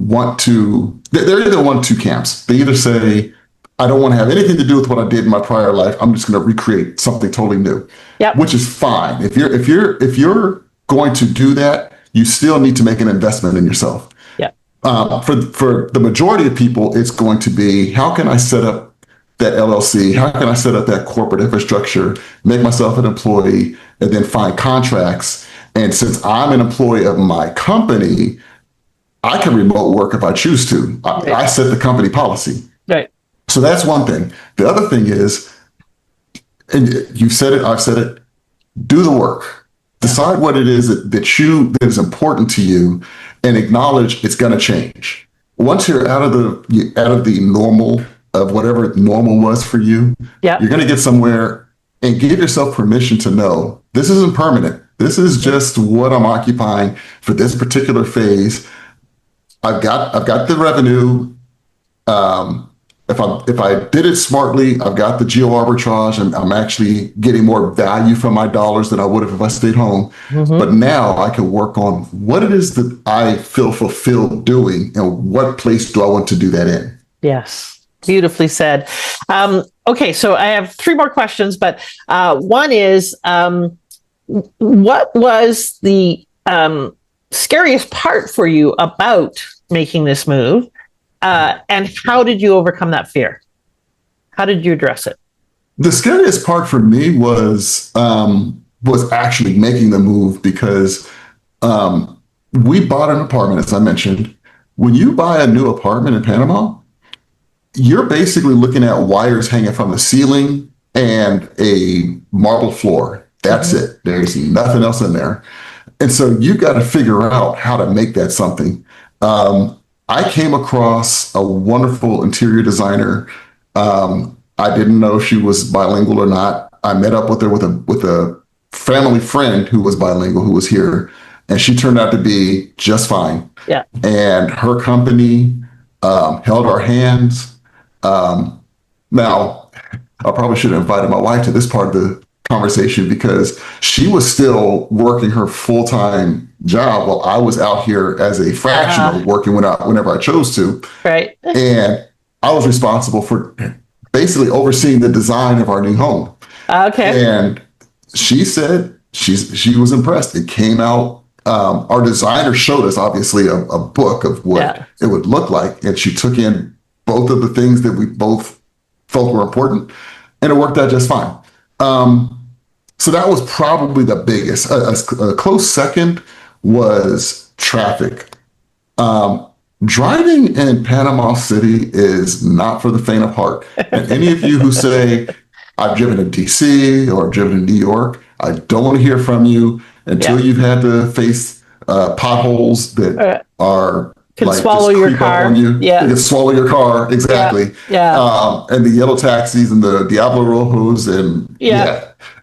they're either one of two camps. They either say, I don't want to have anything to do with what I did in my prior life. I'm just going to recreate something totally new. Yep. Which is fine. If you're going to do that, you still need to make an investment in yourself. Yeah. For the majority of people, it's going to be, how can I set up that LLC? How can I set up that corporate infrastructure, make myself an employee, and then find contracts? And since I'm an employee of my company, I can remote work if I choose to. I set the company policy. Right. So that's one thing. The other thing is, and you've said it, I've said it, do the work. Decide what it is that is important to you, and acknowledge it's going to change. Once you're out of the normal of whatever normal was for you, you're going to get somewhere, and give yourself permission to know this isn't permanent. This is just what I'm occupying for this particular phase. I've got the revenue. If I did it smartly, I've got the geo arbitrage, and I'm actually getting more value from my dollars than I would have if I stayed home. Mm-hmm. But now I can work on what it is that I feel fulfilled doing, and what place do I want to do that in. Yes, beautifully said. Okay, so I have three more questions, but one is, what was the scariest part for you about making this move? And how did you overcome that fear? How did you address it? The scariest part for me was actually making the move, because we bought an apartment, as I mentioned. When you buy a new apartment in Panama, you're basically looking at wires hanging from the ceiling and a marble floor. That's mm-hmm. it. There's nothing else in there. And so you got to figure out how to make that something. I came across a wonderful interior designer. I didn't know if she was bilingual or not. I met up with her with a family friend who was bilingual, who was here, and she turned out to be just fine. Yeah. And her company held our hands. Now, I probably should have invited my wife to this part of the conversation, because she was still working her full-time job while I was out here as a fractional working whenever I chose to. Right. And I was responsible for basically overseeing the design of our new home. Okay. And she said she was impressed. It came out. Our designer showed us, obviously, a book of what it would look like. And she took in both of the things that we both felt were important, and it worked out just fine. So that was probably the biggest. A close second was traffic. Driving in Panama City is not for the faint of heart. And any of you who say, I've driven to DC or I've driven to New York, I don't want to hear from you until you've had to face potholes that can like swallow your car. On you. Yeah. They can swallow your car. Exactly. Yeah. And the yellow taxis and the Diablo Rojos and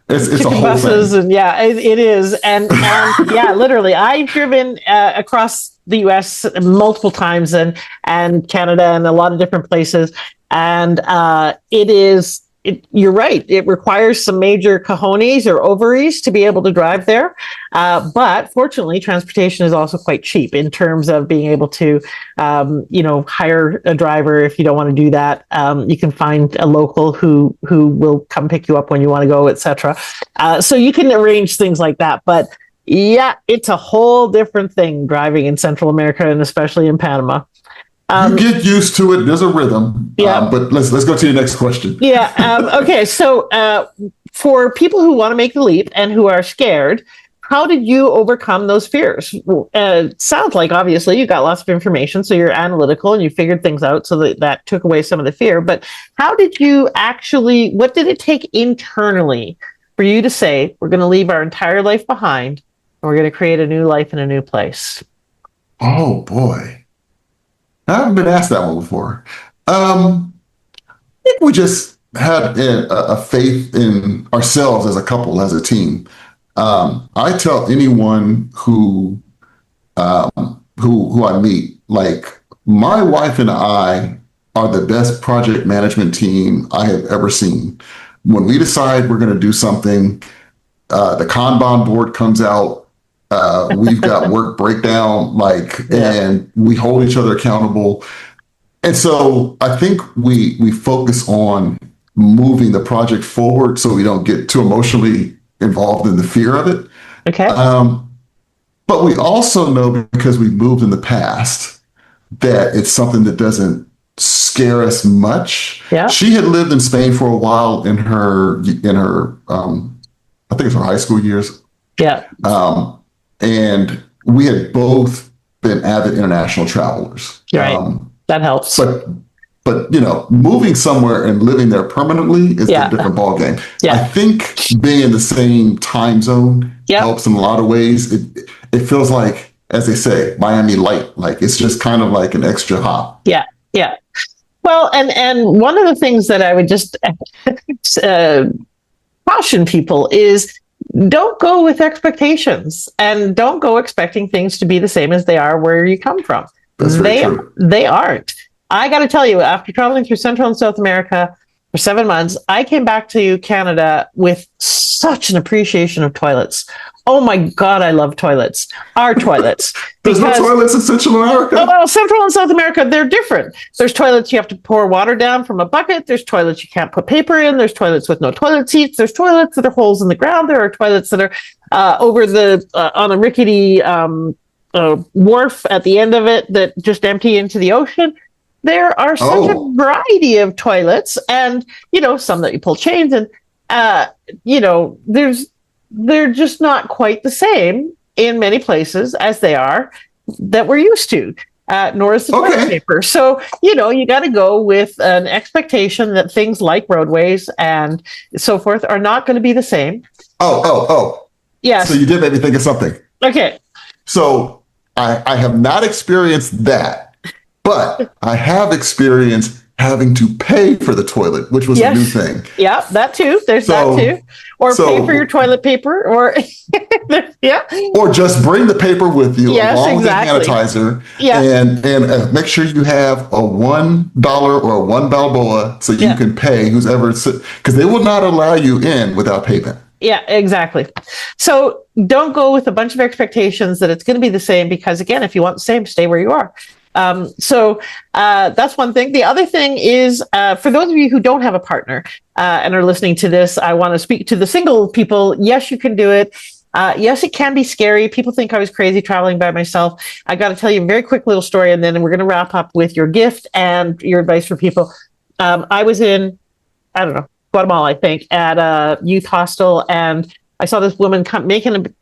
it's a whole buses thing. And it is. And literally, I've driven across the US multiple times and Canada and a lot of different places. And you're right. It requires some major cojones or ovaries to be able to drive there. But fortunately, transportation is also quite cheap in terms of being able to, hire a driver if you don't want to do that. You can find a local who will come pick you up when you want to go, etc. So you can arrange things like that. But yeah, it's a whole different thing driving in Central America, and especially in Panama. You get used to it. There's a rhythm. But let's go to your next question. Okay. So for people who want to make the leap and who are scared, how did you overcome those fears? Sounds like obviously you got lots of information, so you're analytical and you figured things out, so that took away some of the fear. But how did you what did it take internally for you to say, we're going to leave our entire life behind and we're going to create a new life in a new place? Oh, boy. I haven't been asked that one before. I think we just had a faith in ourselves as a couple, as a team. I tell anyone who I meet, like, my wife and I are the best project management team I have ever seen. When we decide we're going to do something, the Kanban board comes out. We've got work breakdown, and we hold each other accountable. And so I think we focus on moving the project forward so we don't get too emotionally involved in the fear of it. Okay. But we also know, because we've moved in the past, that it's something that doesn't scare us much. Yeah. She had lived in Spain for a while in her I think it's her high school years. Yeah. And we had both been avid international travelers. Right. That helps. But moving somewhere and living there permanently is a different ballgame. Yeah. I think being in the same time zone helps in a lot of ways. It feels like, as they say, Miami light. Like, it's just kind of like an extra hop. Yeah. Yeah. Well, and one of the things that I would just caution people is, don't go with expectations, and don't go expecting things to be the same as they are where you come from. That's very true. They aren't. I got to tell you, after traveling through Central and South America for 7 months, I came back to Canada with such an appreciation of toilets. Oh my God, I love toilets. Our toilets. There's no toilets in Central America. Oh, well, Central and South America, they're different. There's toilets you have to pour water down from a bucket. There's toilets you can't put paper in. There's toilets with no toilet seats. There's toilets that are holes in the ground. There are toilets that are on a rickety wharf at the end of it that just empty into the ocean. There are such a variety of toilets, and some that you pull chains, and they're just not quite the same in many places as they are that we're used to. Nor is the toilet paper. So you got to go with an expectation that things like roadways and so forth are not going to be the same. Yes. So you did make me think of something. Okay. So I have not experienced that, but I have experienced having to pay for the toilet, which was a new thing. Yeah, that too. There's that too. Or pay for your toilet paper, or or just bring the paper with you along with the sanitizer, and make sure you have a $1 or a 1 Balboa so you can pay because they will not allow you in without payment. Yeah, exactly. So don't go with a bunch of expectations that it's going to be the same, because again, if you want the same, stay where you are. So that's one thing. The other thing is, for those of you who don't have a partner and are listening to this, I want to speak to the single people. Yes, you can do it. Yes, it can be scary. People think I was crazy traveling by myself. I got to tell you a very quick little story, and then we're going to wrap up with your gift and your advice for people. I was in, Guatemala, I think, at a youth hostel, and I saw this woman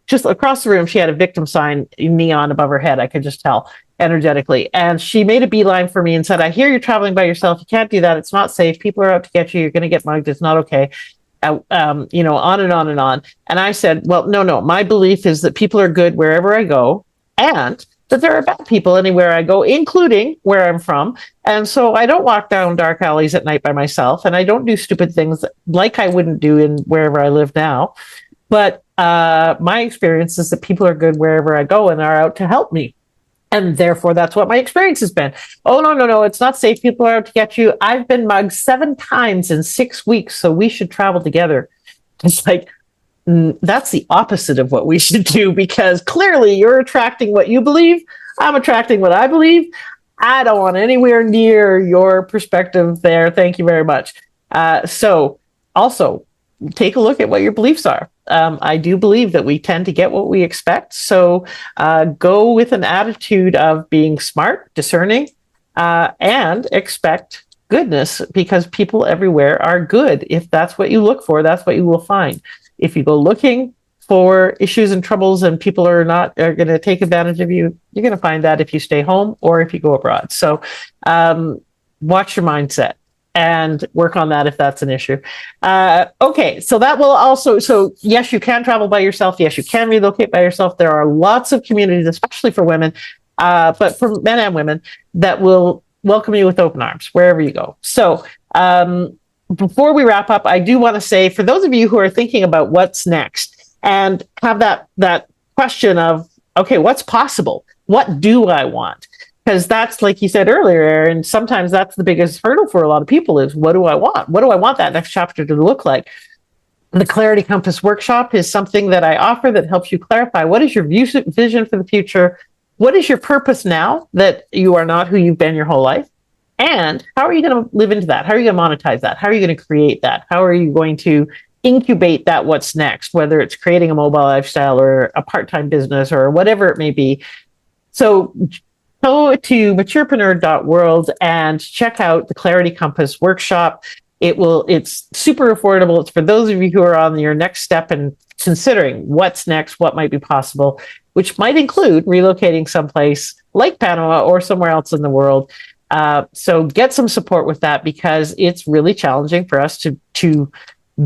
just across the room. She had a victim sign neon above her head. I could just tell energetically. And she made a beeline for me and said, I hear you're traveling by yourself. You can't do that. It's not safe. People are out to get you. You're going to get mugged. It's not okay. On and on and on. And I said, well, no. My belief is that people are good wherever I go, and that there are bad people anywhere I go, including where I'm from. And so I don't walk down dark alleys at night by myself, and I don't do stupid things like I wouldn't do in wherever I live now. But my experience is that people are good wherever I go and are out to help me. And therefore, that's what my experience has been. Oh, no, it's not safe. People are out to get you. I've been mugged 7 times in 6 weeks, so we should travel together. It's like, that's the opposite of what we should do, because clearly you're attracting what you believe. I'm attracting what I believe. I don't want anywhere near your perspective there. Thank you very much. So also take a look at what your beliefs are. I do believe that we tend to get what we expect. So go with an attitude of being smart, discerning, and expect goodness, because people everywhere are good. If that's what you look for, that's what you will find. If you go looking for issues and troubles and people are going to take advantage of you, you're going to find that if you stay home or if you go abroad. So watch your mindset and work on that if that's an issue. Okay, so that will also, so yes, you can travel by yourself. Yes, you can relocate by yourself. There are lots of communities, especially for women, but for men and women, that will welcome you with open arms wherever you go. So before we wrap up, I do want to say, for those of you who are thinking about what's next and have that question of, okay, what's possible? What do I want? Because that's, like you said earlier, and sometimes that's the biggest hurdle for a lot of people is, what do I want? What do I want that next chapter to look like? The Clarity Compass workshop is something that I offer that helps you clarify, what is your vision for the future? What is your purpose now that you are not who you've been your whole life? And how are you going to live into that? How are you going to monetize that? How are you going to create that? How are you going to incubate that what's next, whether it's creating a mobile lifestyle or a part-time business or whatever it may be? So go to maturepreneur.world and check out the Clarity Compass workshop. It's super affordable. It's for those of you who are on your next step and considering what's next, what might be possible, which might include relocating someplace like Panama or somewhere else in the world. So get some support with that, because it's really challenging for us to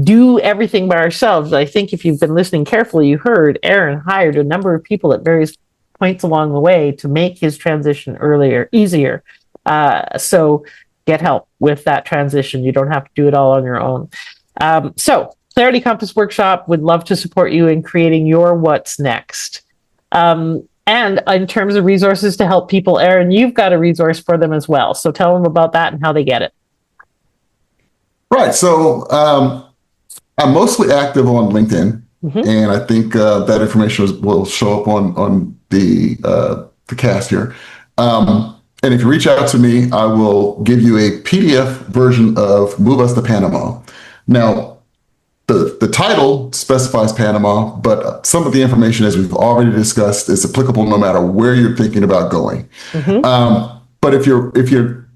do everything by ourselves. I think if you've been listening carefully, you heard Aaron hired a number of people at various points along the way to make his transition easier. So get help with that transition. You don't have to do it all on your own. So Clarity Compass Workshop would love to support you in creating your what's next. And in terms of resources to help people, Aaron, you've got a resource for them as well. So tell them about that and how they get it. Right. So I'm mostly active on LinkedIn, and I think that information will show up on the cast here. And if you reach out to me, I will give you a PDF version of Move Us to Panama. Now, the title specifies Panama, but some of the information, as we've already discussed, is applicable no matter where you're thinking about going. But if you're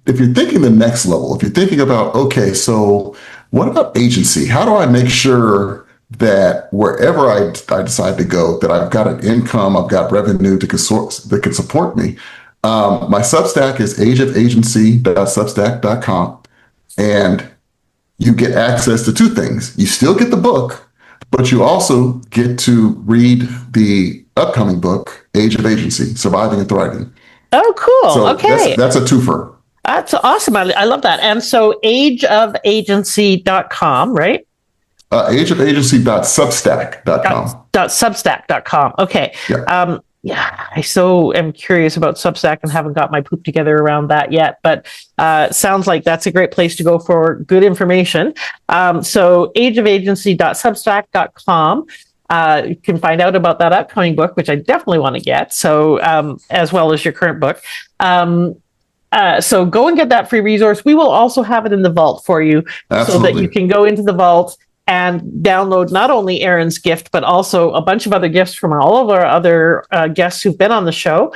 thinking the next level, if you're thinking about, okay, so what about agency? How do I make sure that wherever I decide to go, that I've got an income, I've got revenue that can support me? My Substack is ageofagency.substack.com, and you get access to two things. You still get the book, but you also get to read the upcoming book, Age of Agency, Surviving and Thriving. Oh, cool. So okay. That's a twofer. That's awesome. I love that. And so ageofagency.com, right? Ageofagency.substack.com. Substack.com. Okay. Yeah. I so am curious about Substack and haven't got my poop together around that yet, but sounds like that's a great place to go for good information. So ageofagency.substack.com. You can find out about that upcoming book, which I definitely want to get. So as well as your current book. So go and get that free resource. We will also have it in the vault for you. Absolutely. So that you can go into the vault and download not only Aaron's gift, but also a bunch of other gifts from all of our other guests who've been on the show.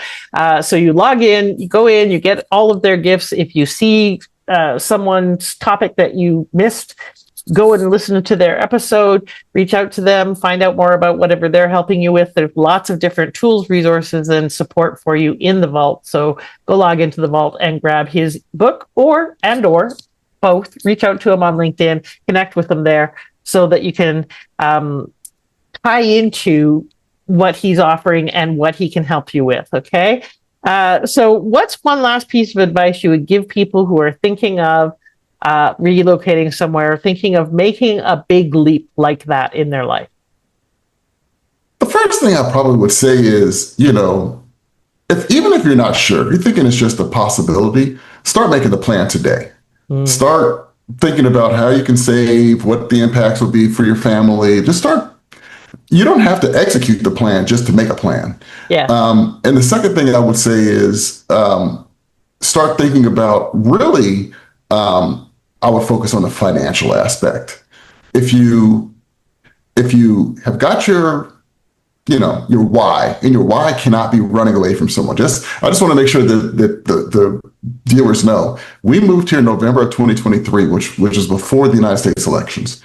So you log in, you go in, you get all of their gifts. If you see someone's topic that you missed, go and listen to their episode, reach out to them, find out more about whatever they're helping you with. There's lots of different tools, resources, and support for you in the vault. So go log into the vault and grab his book or both. Reach out to him on LinkedIn, connect with them there so that you can tie into what he's offering and what he can help you with. Okay. So what's one last piece of advice you would give people who are thinking of relocating somewhere, thinking of making a big leap like that in their life? The first thing I probably would say is, even if you're not sure, if you're thinking it's just a possibility, start making the plan today. Start thinking about how you can save, what the impacts will be for your family. Just start. You don't have to execute the plan just to make a plan. Yeah. And the second thing I would say is start thinking about really, I would focus on the financial aspect. If you have got your why, and your why cannot be running away from someone. I just want to make sure that the viewers know we moved here in November of 2023, which is before the United States elections.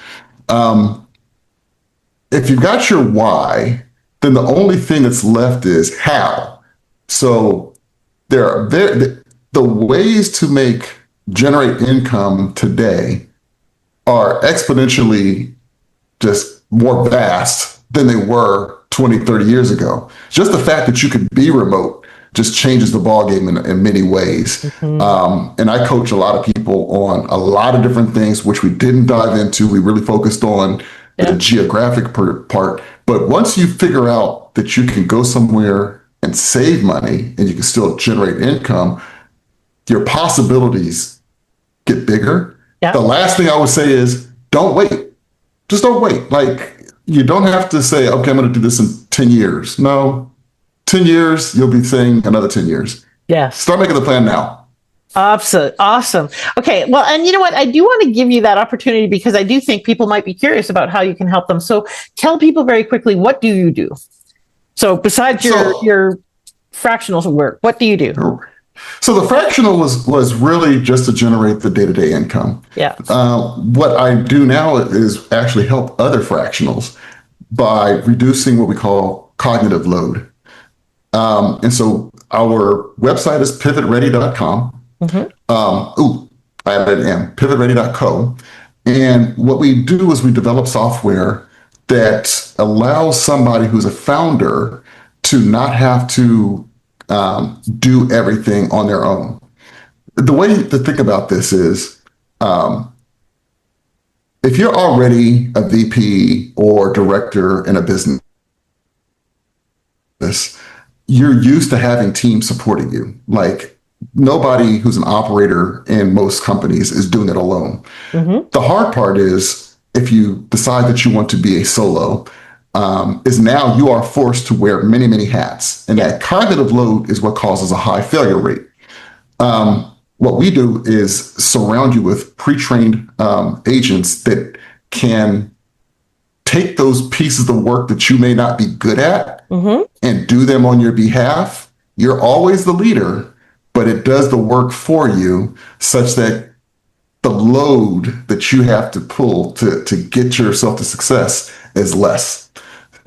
If you've got your why, then the only thing that's left is how. So the ways to generate income today are exponentially just more vast than they were 20, 30 years ago. Just the fact that you could be remote just changes the ballgame in many ways. And I coach a lot of people on a lot of different things, which we didn't dive into. We really focused on the geographic part. But once you figure out that you can go somewhere and save money, and you can still generate income, your possibilities get bigger. Yeah. The last thing I would say is don't wait. Just don't wait. Like, you don't have to say, okay, I'm going to do this in 10 years. No, 10 years, you'll be saying another 10 years. Yes. Start making the plan now. Absolutely. Awesome. Okay. Well, and you know what? I do want to give you that opportunity because I do think people might be curious about how you can help them. So tell people very quickly, what do you do? So besides your fractional work, what do you do? So the fractional was really just to generate the day-to-day income. Yeah. What I do now is actually help other fractionals by reducing what we call cognitive load. And so our website is PivotReady.com. I added an M, PivotReady.co. And what we do is we develop software that allows somebody who's a founder to not have to do everything on their own. The way to think about this is, if you're already a VP or director in a business, you're used to having teams supporting you. Like, nobody who's an operator in most companies is doing it alone. The hard part is if you decide that you want to be a solo, is now you are forced to wear many, many hats. And that cognitive load is what causes a high failure rate. What we do is surround you with pre-trained agents that can take those pieces of work that you may not be good at and do them on your behalf. You're always the leader, but it does the work for you such that the load that you have to pull to get yourself to success is less.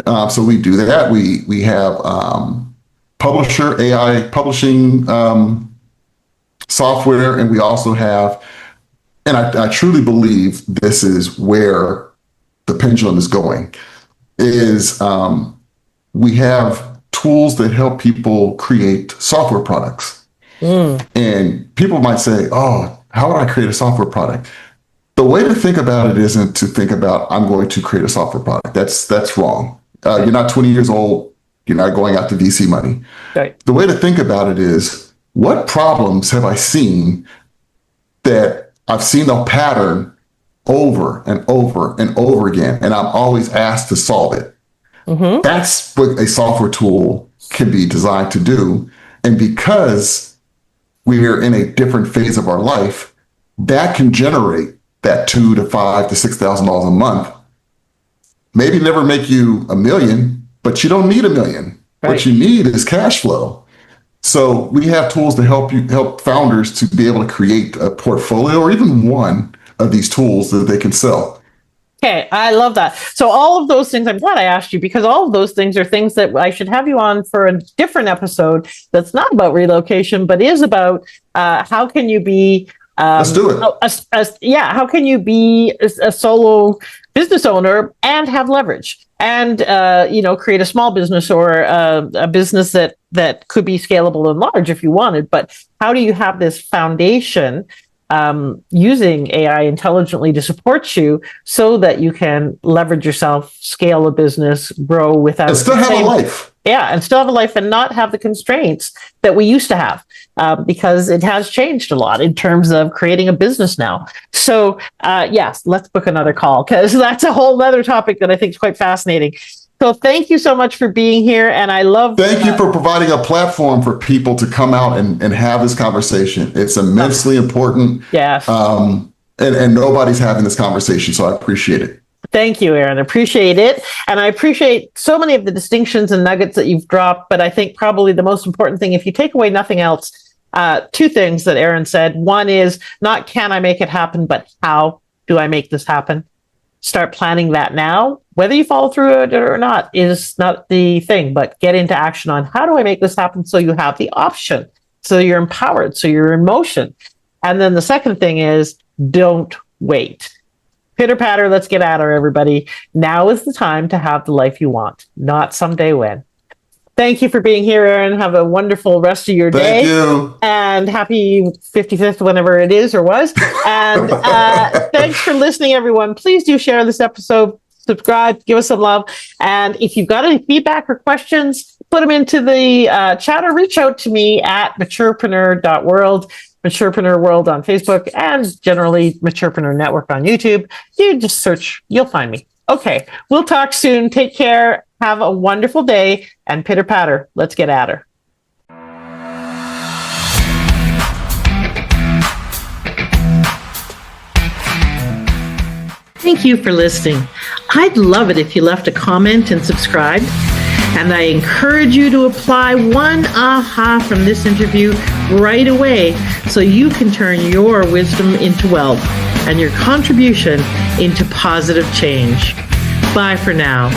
So we do that. We have publisher AI publishing software, and we also have, and I truly believe this is where the pendulum is going, is we have tools that help people create software products. And people might say, oh, how would I create a software product? The way to think about it isn't to think about, I'm going to create a software product. That's wrong. You're not 20 years old. You're not going out to VC money. Right. The way to think about it is, what problems have I seen that I've seen the pattern over and over and over again, and I'm always asked to solve it? That's what a software tool can be designed to do. And because we're in a different phase of our life, that can generate that $2,000 to $5,000 to $6,000 a month. Maybe never make you $1 million, but you don't need $1 million. Right. What you need is cash flow. So we have tools to help founders to be able to create a portfolio or even one of these tools that they can sell. Okay, I love that. So all of those things, I'm glad I asked you, because all of those things are things that I should have you on for a different episode that's not about relocation, but is about how can you be let's do it. How can you be a solo business owner and have leverage and create a small business or a business that could be scalable and large if you wanted. But how do you have this foundation using AI intelligently to support you so that you can leverage yourself, scale a business, grow without and still have a life. Yeah, and still have a life and not have the constraints that we used to have, because it has changed a lot in terms of creating a business now. So yes, let's book another call, because that's a whole other topic that I think is quite fascinating. So thank you so much for being here. And I love... Thank you for providing a platform for people to come out and have this conversation. It's immensely important. Yes. And nobody's having this conversation, so I appreciate it. Thank you, Aaron. Appreciate it. And I appreciate so many of the distinctions and nuggets that you've dropped. But I think probably the most important thing, if you take away nothing else, two things that Aaron said. One is not can I make it happen, but how do I make this happen? Start planning that now. Whether you follow through it or not is not the thing, but get into action on how do I make this happen so you have the option, so you're empowered, so you're in motion. And then the second thing is don't wait. Pitter patter, let's get at her, everybody. Now is the time to have the life you want, not someday when. Thank you for being here, Aaron. Have a wonderful rest of your day. Thank you. And happy 55th, whenever it is or was. And thanks for listening, everyone. Please do share this episode, subscribe, give us some love. And if you've got any feedback or questions, put them into the chat or reach out to me at maturepreneur.world, Maturepreneur World on Facebook, and generally Maturepreneur Network on YouTube. You just search, you'll find me. Okay, we'll talk soon. Take care. Have a wonderful day, and pitter patter, let's get at her. Thank you for listening. I'd love it if you left a comment and subscribed. And I encourage you to apply one aha from this interview right away so you can turn your wisdom into wealth and your contribution into positive change. Bye for now.